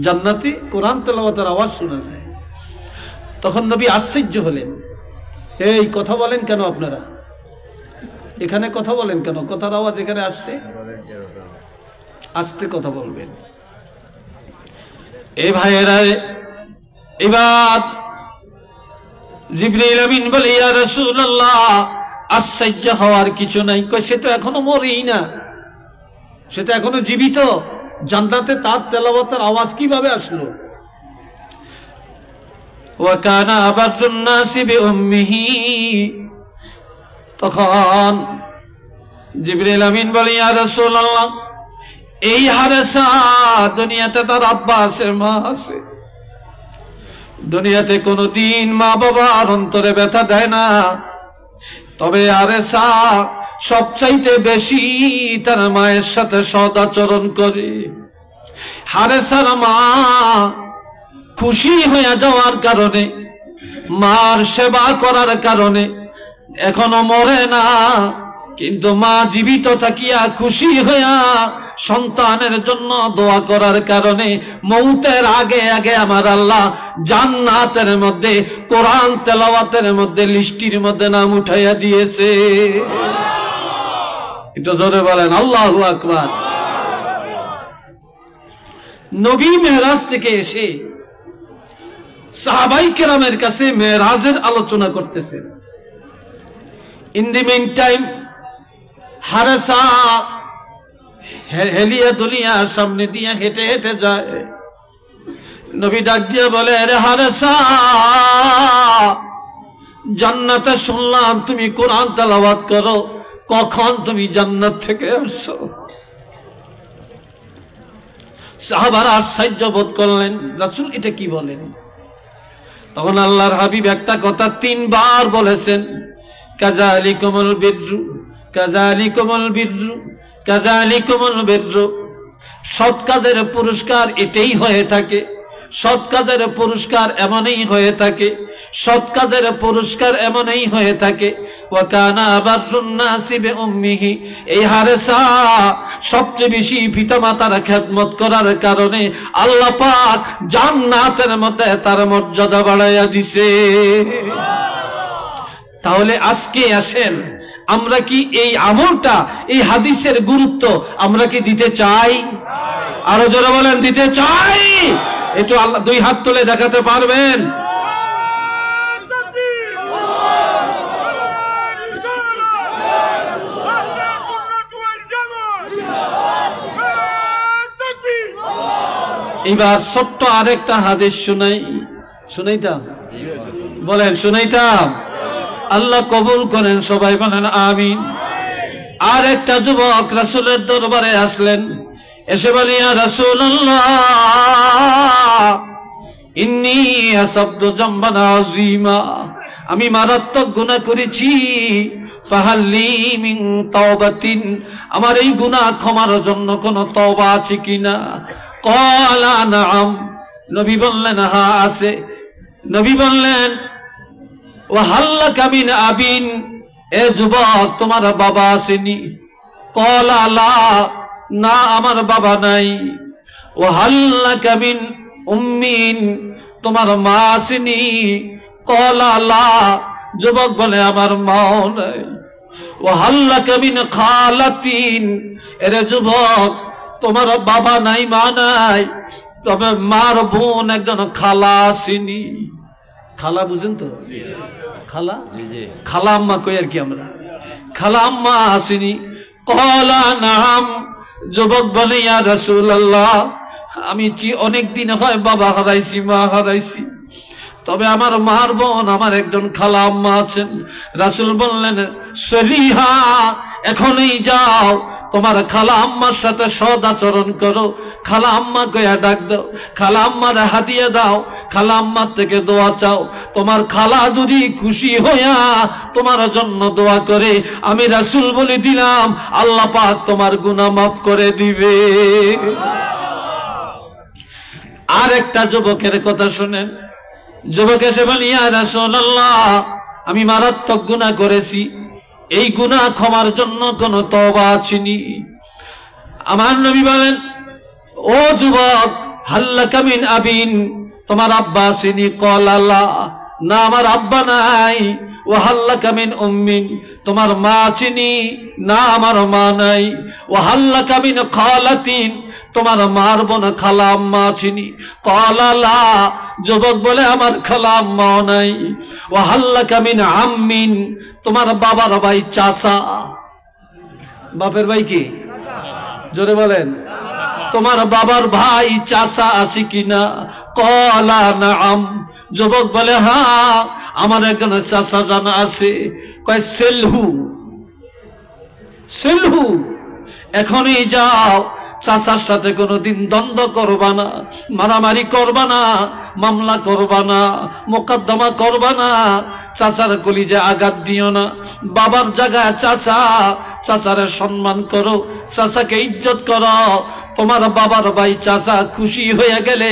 জান্নাতি কোরআন তেলাওয়াতের আওয়াজ শোনা যায়। তখন নবী আশ্চর্য হলেন, এই কথা বলেন কেন আপনারা? এখানে কথা বলেন কেন? কথার আওয়াজ এখানে আসছে, আস্তে কথা বলবেন। এ ভাইয়েরা, এবার জিবরিল আমিন বলে, ইয়া রাসূলুল্লাহ, আশ্চর্য হওয়ার কিছু নাই। কয় সে তো এখনো মরেই না, সে তো এখনো জীবিত। জান্নাতে তার তেলাওয়াতের আওয়াজ কিভাবে আসলো? وكان أبر الناس بأمه। তখন জিবরিল আমিন বলে, ইয়া রাসূলুল্লাহ, এই হারিসা দুনিয়াতে তার আব্বা আছে, মা আছে। দুনিয়াতে কোনদিন মা বাবার অন্তরে ব্যথা দেয় না, তবে হারিসা সবচাইতে বেশি তার মায়ের সাথে সদাচরণ করে। হারিসার মা খুশি হয়ে যাওয়ার কারণে, মার সেবা করার কারণে এখনো মরে না, কিন্তু মা জীবিত থাকিয়া খুশি হইয়া সন্তানের জন্য দোয়া করার কারণে মৌতের আগে আগে আমার আল্লাহ জান্নাতের মধ্যে কোরআন তেলাওয়াতের মধ্যে লিস্টির মধ্যে নাম উঠাইয়া দিয়েছে। এটা জোরে বলেন আল্লাহু আকবার। নবী মেরাজ থেকে এসে সাহাবাই কেরামের কাছে মেরাজের আলোচনা করতেছেন। ইন দি মেইন টাইম হারিসা হেলিয়া দুলিয়া সামনে দিয়া হেঁটে হেঁটে যায়। নবী ডাক দিয়ে বলে, রে হারেসা, জান্নাতে শুনলাম তুমি কোরআন তেলাওয়াত করো, কখন তুমি জান্নাত থেকে আসছো? সাহাবারা আশ্চর্য বোধ করলেন, রাসূল এটা কি বলেন? তখন আল্লাহর হাবিব একটা কথা 3 বার বলেছেন, কাযালিকুমুল বিররু, কাযালিকুমুল বিররু, কাযালিকুমুল বিররু। সৎ কাজের পুরস্কার এটাই হয়ে থাকে, সৎ কাজের পুরস্কার এমনই হয়ে থাকে, সৎ কাজের পুরস্কার এমনই হয়ে থাকে। ওয়া কানা বাররুন নাসি বিউম্মিহি, এই হারেসা সবচেয়ে বেশি পিতামাতার খেদমত করার কারণে আল্লাহ পাক জান্নাতের মধ্যে তার মর্যাদা বাড়াইয়া দিছে। তাহলে আজকে আসেন, আমরা কি এই আমলটা, এই হাদিসের গুরুত্ব আমরা কি দিতে চাই? আরো জোরে বলেন, দিতে চাই? একটু আল্লাহ 2 হাত তুলে দেখাতে পারবেন? এবার ছোট্ট আরেকটা হাদিস শুনাইতাম, বলেন শুনাইতাম? আল্লাহ কবুল করেন, সবাই বলেন আমিন। আর একটা যুবক রাসূলের দরবারে আসলেন, এসে বলে, ইয়া রাসূলুল্লাহ, ইন্নী আসাবতু যামবান আযীমা, আমি মারাত্মক গুনাহ করেছি, ফাহাল্লি মিন তাওবাতিন, আমার এই গুনাহ ক্ষমার জন্য কোন তওবা আছে কিনা? ক্বালা নাআম, নবী বললেন হ্যাঁ আছে। নবী বললেন, ওয়া হাল্লাকা মিন আবিন, এ যুবক তোমার বাবা আসেনি? ক্বালা লা, না আমার বাবা নাই। ওয়া হাল্লাকা মিন উম্মিন, তোমার মা আসেনি? ক্বালা লা, যুবক বলে আমার মাও নাই। ওয়া হাল্লাকা মিন খালাতিন, এরে যুবক তোমার বাবা নাই, মা নাই, তবে মার বোন একজন খালা আসেনি। খালা বুঝেন তো? খালা, খালা আম্মা কই আর কি আমরা, খালা আম্মা আসেনি। ক্বালা নাআম, যুবক বলে, ইয়া রাসূলুল্লাহ, আমি অনেক দিন হয় বাবা হারাইছি, মা হারাইছি, তবে আমার মার বোন, আমার একজন খালা আম্মা আছেন। রাসূল বললেন, সলিহা, এখনই যাও, তোমার খালা আম্মার সাথে সদ আচরণ করো, খালা আম্মা কইয়া ডাক দাও, খালা আম্মার হাদিয়া দাও, খালা আম্মার থেকে দোয়া চাও। তোমার খালা যদি খুশি হইয়া তোমার জন্য দোয়া করে, আমি রাসূল বলে দিলাম আল্লাহ পাক তোমার গুনাহ মাফ করে দিবে। আর একটা যুবকের কথা শুনেন, যুবক এসে বলে, ইয়া রাসূলুল্লাহ, আমি মারাত্মক গুনাহ করেছি, এই গুনাহ ক্ষমার জন্য কোন তওবা আছেনি? আমার নবী বলেন, ও যুবক, হাল্লাকা মিন আবিন, তোমার আব্বা আসেনি? ক্বালা লা, না আমার আব্বা নাই। ওয়া হাল্লাকা মিন উম্মিন, তোমার মা আসেনি? না আমার মা নাই। ওয়া হাল্লাকা মিন খালাতিন, তোমার মার বোন খালা আম্মা আসেনি? ক্বালা লা, যুবক বলে আমার খালা আম্মাও নাই। ওয়া হাল্লাকা মিন আম্মিন, তোমার বাবার ভাই চাচা, বাপের ভাই কি? জোরে বলেন, তোমার বাবার ভাই চাচা আছে কিনা? ক্বালা নাআম, যুবক বলে হ্যাঁ, আমার এখানে চাচা জানা আছে। কয় সেলহু, সেলহু, এখনই যাও, চাচার সাথে কোনোদিন দ্বন্দ্ব করবা না, মারামারি করবা না, মামলা করবা না, মোকদ্দমা করবা না, চাচার কলিজে আঘাত দিও না। বাবার জায়গায় চাচা, চাচারে সম্মান করো, চাচাকে ইজ্জত করো। তোমার বাবার ভাই চাচা খুশি হয়ে গেলে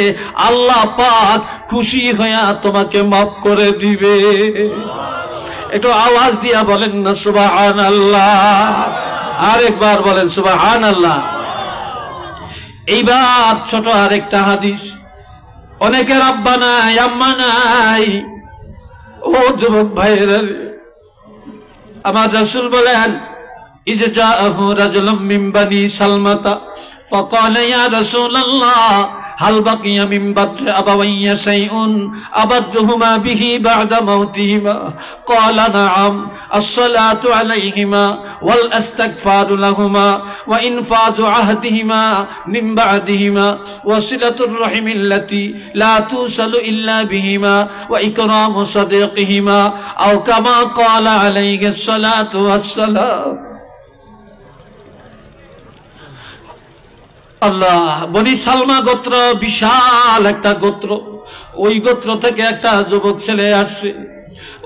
আল্লাহ পাক খুশি হইয়া তোমাকে মাফ করে দিবে। একটু আওয়াজ দিয়া বলেন না সুবহানাল্লাহ, আরেকবার বলেন সুবহানাল্লাহ। এইবার ছোট আরেকটা হাদিস, অনেকের আব্বা নাই, আম্মা নাই। ও যুবক ভাইয়েরা, আমার রাসূল বলেন, ইজা জাআহু রাজুলুম মিন বানি সালমাতা فقال يا رسول الله هل بقي من بر أبوي شيء أبرهما به بعد موتهما؟ قال نعم، الصلاة عليهما والاستغفار لهما وإنفاذ عهدهما من بعدهما وصلة الرحم التي لا توصل إلا بهما وإكرام صديقهما أو كما قال عليه الصلاة والسلام। আল্লাহ, বনি সালমা গোত্র বিশাল একটা গোত্র। ওই গোত্র থেকে একটা যুবক ছেলে আসছে।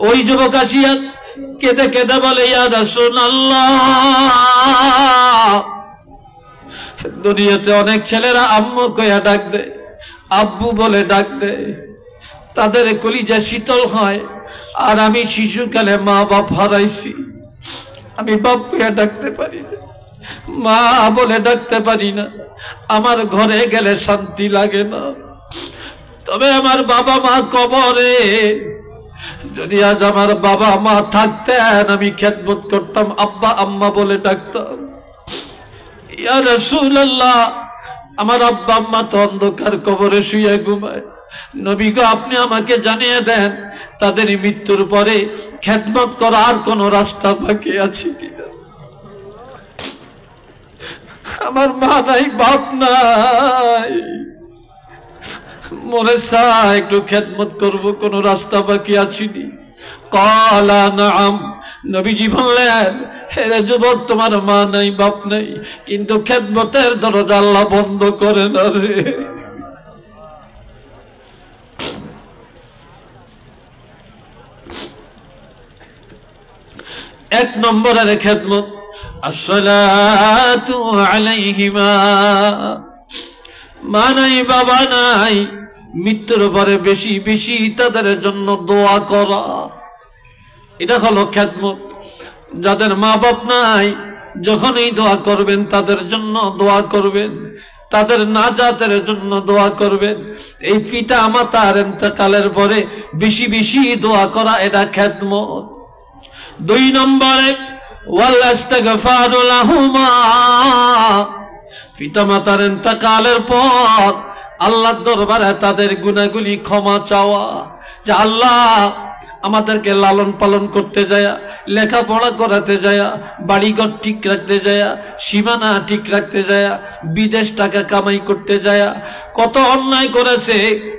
ওই যুবক আসিয়া কেঁদে কেঁদে বলে, ইয়া রাসূলুল্লাহ, দুনিয়াতে অনেক ছেলেরা আম্মু কইয়া ডাক দেয়, আব্বু বলে ডাক দেয়, তাদের কলিজা শীতল হয়। আর আমি শিশুকালে মা বাপ হারাইছি, আমি বাপ কইয়া ডাকতে পারি না, মা বলে ডাকতে পারি না, আমার ঘরে গেলে শান্তি লাগে না। তবে আমার বাবা মা কবরে, যদি আজ আমার বাবা মা থাকতেন আমি খেদমত করতাম, আব্বা আম্মা বলে ডাকতাম। ইয়া রাসূলুল্লাহ, আমার আব্বা আম্মা তো অন্ধকার কবরে শুয়ে ঘুমায়, নবী গো আপনি আমাকে জানিয়ে দেন তাদের মৃত্যুর পরে খেদমত করার কোন রাস্তা বাকি আছে কিনা। আমার মা নাই, বাপ নাই, মনে চায় একটু খেদমত করব, কোন রাস্তা বাকি আছিনি। কালা নাম, নবীজি বললেন, হে যুবক, তোমার মা নাই বাপ নাই, কিন্তু খেদমতের দরজা আল্লাহ বন্ধ করে না রে। এক নম্বরের খেদমত আসসালাতু আলাইহিমা। মা নাই বাবা নাই, মৃত্যুর পরে বেশি বেশি তাদের জন্য দোয়া করা, এটা হলো খেদমত। যাদের মা বাপ নাই, যখনই দোয়া করবেন তাদের জন্য দোয়া করবেন, তাদের নাজাতের জন্য দোয়া করবেন। এই পিতা মাতার ইন্তেকালের পরে বেশি বেশি দোয়া করা, এটা খেদমত। 2 নম্বরে ওয়াল ইস্তিগফারু লাহুমা, পিতা মাতার ইন্তেকালের পর আল্লাহর দরবারে তাদের গুনাহগুলি ক্ষমা চাওয়া, যে আল্লাহ আমাদেরকে লালন পালন করতে যায়, লেখাপড়া করাতে যায়, বাড়িঘর ঠিক রাখতে যায়, সীমানা ঠিক রাখতে যায়, বিদেশ টাকা কামাই করতে যায়, কত অন্যায় করেছে,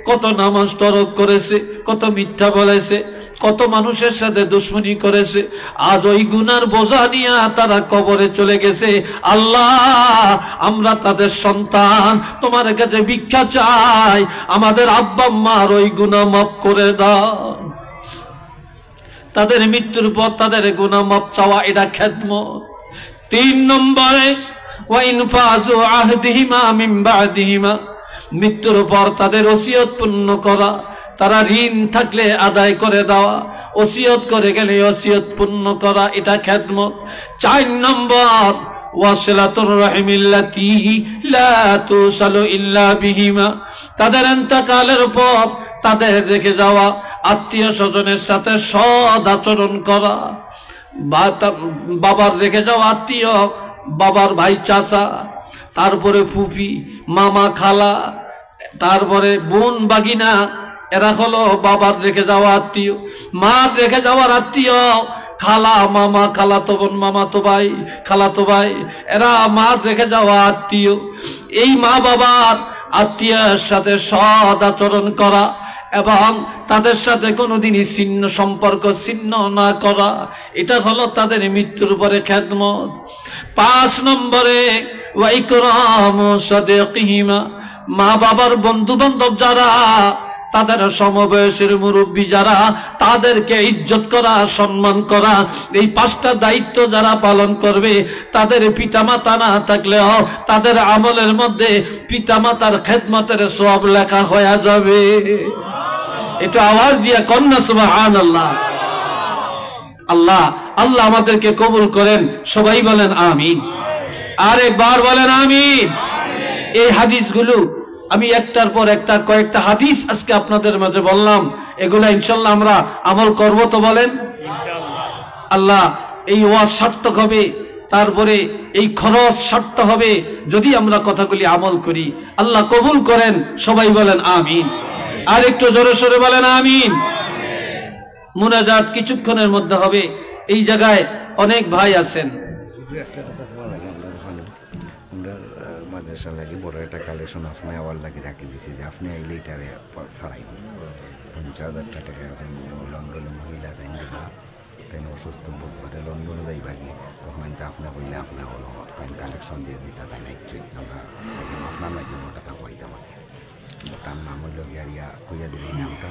কত নামাজ তরক করেছে, কত মিথ্যা বলেছে, কত মানুষের সাথে দুশ্মনী করেছে। আজ ওই গুনার বোঝা নিয়ে তারা কবরে চলে গেছে। আল্লাহ, আমরা তাদের সন্তান, তোমার কাছে ভিক্ষা চাই, আমাদের আব্বা আম্মার ওই গুনাহ মাফ করে দাও। তাদের মৃত্যুর পর তাদের গুনাহ মাফ চাওয়া, এটা খেদমত। 3 নম্বরে ওয়া ইনফাযু আহদিহিমা মিন বা'দিহিমা, মৃত্যুর পর তাদের ওসিয়ত পূর্ণ করা, তারা ঋণ থাকলে আদায় করে দেওয়া, ওসিয়ত করে গেলে ওসিয়ত পূর্ণ করা, এটা খেদমত। 4 নম্বর ওয়াসিলাতুর রাহিমিল্লাতী লা তুসালু ইল্লা বিহিমা, তাদের ইন্তেকালের পর তাদের রেখে যাওয়া আত্মীয় স্বজনের সাথে সৎ আচরণ করা। বাবার রেখে যাওয়া আত্মীয়, বাবার ভাই চাচা, তারপরে ফুফি, মামা, খালা, তারপরে বোন বাগিনা, এরা হলো বাবার রেখে যাওয়া আত্মীয়। মার রেখে যাওয়ার আত্মীয় খালা, মামা, খালাতো বোন, মামাতো ভাই, খালাতো ভাই, এরা মার রেখে যাওয়া আত্মীয়। এই মা বাবার আত্মীয়ের সাথে সৎ আচরণ করা এবং তাদের সাথে কোনোদিনই ছিন্ন সম্পর্ক ছিন্ন না করা, এটা হলো তাদের মৃত্যুর পরে খেদমত। 5 নম্বরে ওয়া ইকরামু সাদিকিহিমা, মা বাবার বন্ধু বান্ধব যারা, তাদের সমবয়সের মুরব্বী যারা, তাদেরকে ইজ্জত করা, সম্মান করা, এই 5টা দায়িত্ব যারা পালন করবে, তাদের পিতামাতা না থাকলেও তাদের আমলের মধ্যে পিতামাতার খেদমতের সওয়াব লেখা হয়ে যাবে। এটা আওয়াজ দিয়ে কন্যা সুবহানাল্লাহ। আল্লাহ আল্লাহ আমাদেরকে কবুল করেন, সবাই বলেন আমিন। আরেকবার বলেন আমিন। এই হাদিসগুলো আমি একটার পর একটা কয়েকটা হাদিস আজকে আপনাদের মাঝে বললাম, এগুলা ইনশাআল্লাহ আমরা আমল করব তো বলেন? আল্লাহ এই ওয়াজ সার্থক হবে, তারপরে এই খরচ সারতে হবে যদি আমরা কথাগুলি আমল করি। আল্লাহ কবুল করেন, সবাই বলেন আমিন। আর একটু জোরে সোরে বলেন আমিন। মুনাজাত কিছুক্ষণের মধ্যে হবে। এই জায়গায় অনেক ভাই আছেন। একটা কথা বলা লাগে, আমরা মাদ্রাসা লাগে বড় একটা কালেকশন আপনি আবার লাগে রাখি দিছি যে আপনি আইলে এটারে ছাড়াই 50,000 টাকা এখন লন্ডনে মহিলা তাই দিবা, তাই অসুস্থ বোধ করে লন্ডনে যাইবা কি, তখন আমি আপনি বললে আপনার হলো তাই কালেকশন দিয়ে দিতা, তাই না একটু আমরা সেকেন্ড আপনার মাধ্যমে ওটা তা কইতাম আগে। তার নাম হইল গিয়া কইয়া দিলেন নামটা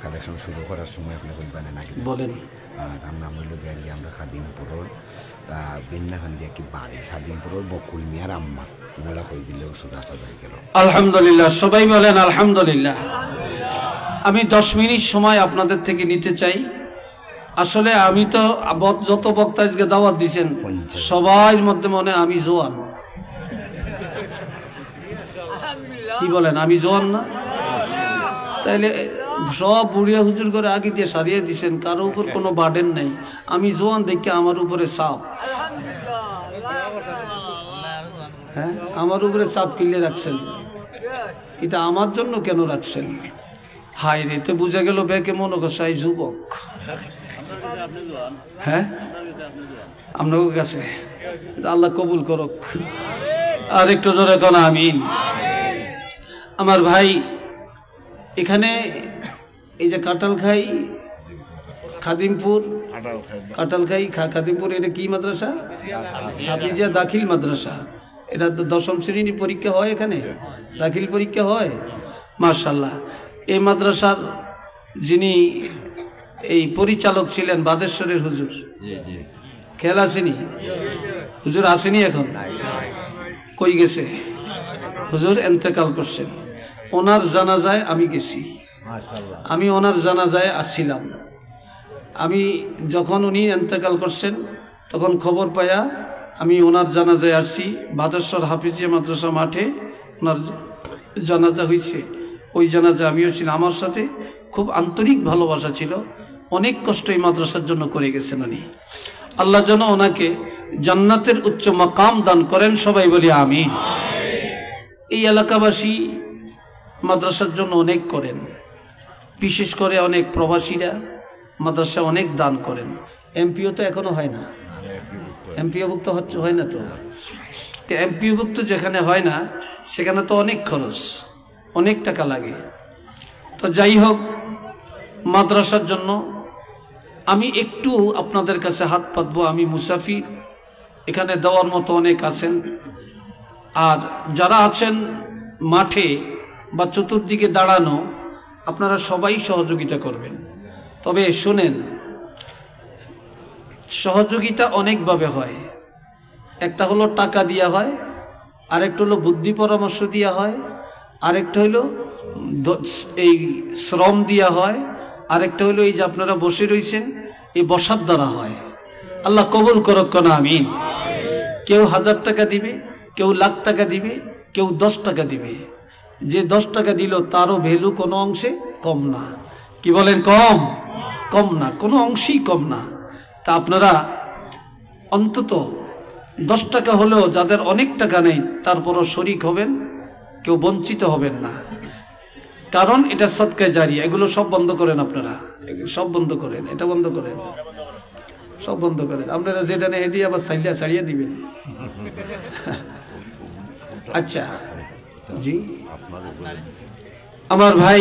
কালেকশন শুরু করার সময় আপনি কইবেন নাকি বলেন। তার নাম হইল গিয়া আমরা খাদিমপুরের বিন্যাখান দিয়ে কি বাড়ি খাদিমপুরের বকুল মিয়ার আম্মা ওনারা কই দিলে ওষুধ আসা যায় গেল। আলহামদুলিল্লাহ, সবাই বলেন আলহামদুলিল্লাহ। আমি 10 মিনিট সময় আপনাদের থেকে নিতে চাই। আসলে আমি তো যত বক্তা আজকে দাওয়াত দিচ্ছেন সবার মধ্যে মনে আমি জোয়ান। কি বলেন, আমি জোয়ান না? তাইলে সব বুড়িয়া হুজুর করে আগে দিয়ে সারিয়ে দিচ্ছেন, কারো উপর কোনো বার্ডেন নেই। আমি জোয়ান দেখে আমার উপরে চাপ, হ্যাঁ আমার উপরে চাপ কিনলে রাখছেন। এটা আমার জন্য কেন রাখছেন? হাই রে, তো বুঝা গেল বেকে মনে করছাই যুবক। হ্যাঁ আপনার কাছে আল্লাহ কবুল করুক। আর একটু জোরে কোন আমিন। আমার ভাই এখানে এই যে কাটালখাই খাদিমপুর, কাটালখাই খাদিমপুর, এটা কি মাদ্রাসা? হাফিজিয়া দাখিল মাদ্রাসা। এটা 10ম শ্রেণীর পরীক্ষা হয়, এখানে দাখিল পরীক্ষা হয়। মাশাআল্লাহ। এই মাদ্রাসার যিনি এই পরিচালক ছিলেন বাদেশ্বরের হুজুর, খেয়াল আসেনি? হুজুর আসেনি এখন? কই গেছে? হুজুর এন্তেকাল করছেন। ওনার জানাজায় আমি গেছি, আমি ওনার জানাজায় আসছিলাম। আমি যখন উনি এন্তেকাল করছেন তখন খবর পাইয়া আমি ওনার জানাজায় আসছি। বাদেশ্বর হাফিজিয়া মাদ্রাসা মাঠে ওনার জানাজা হয়েছে। ওই জানাজা আমিও ছিলাম। আমার সাথে খুব আন্তরিক ভালোবাসা ছিল। অনেক কষ্ট এই মাদ্রাসার জন্য করে গেছেন উনি। আল্লাহ যেন ওনাকে জান্নাতের উচ্চ মাকাম দান করেন, সবাই বলি আমিন। এই এলাকাবাসী মাদ্রাসার জন্য অনেক করেন, বিশেষ করে অনেক প্রবাসীরা মাদ্রাসা অনেক দান করেন। এমপিও তো এখনো হয় না, এমপিওভুক্ত হচ্ছে হয় না তো। এমপিওভুক্ত যেখানে হয় না সেখানে তো অনেক খরচ, অনেক টাকা লাগে। তো যাই হোক, মাদ্রাসার জন্য আমি একটু আপনাদের কাছে হাত পাতবো। আমি মুসাফির, এখানে দেওয়ার মতো অনেক আছেন। আর যারা আছেন মাঠে বা চতুর্দিকে দাঁড়ানো, আপনারা সবাই সহযোগিতা করবেন। তবে শোনেন, সহযোগিতা অনেকভাবে হয়। একটা হলো টাকা দেওয়া হয়, আরেকটা হলো বুদ্ধি পরামর্শ দেওয়া হয়, আরেকটা হলো এই শ্রম দেওয়া হয়, আরেকটা হলো এই যে আপনারা বসে রয়েছেন এই বসার দ্বারা হয়। আল্লাহ কবুল করুক না আমিন। কেউ 1000 টাকা দিবে, কেউ লাখ টাকা দিবে, কেউ 10 টাকা দিবে। যে 10 টাকা দিল তারও ভ্যালু কোনো অংশে কম না। কি বলেন? কম না, কোনো অংশেই কম না। তা আপনারা অন্তত 10 টাকা হলেও, যাদের অনেক টাকা নেই তারপরও শরিক হবেন, কেউ বঞ্চিত হবেন না। কারণ এটা সদকায়ে জারিয়া। এগুলো সব বন্ধ করেন আপনারা, সব বন্ধ করেন, এটা বন্ধ করেন, সব বন্ধ করেন। আপনারা যেটা নেই এটি আবার ছাড়িয়ে দিবেন। আচ্ছা জি, আমার ভাই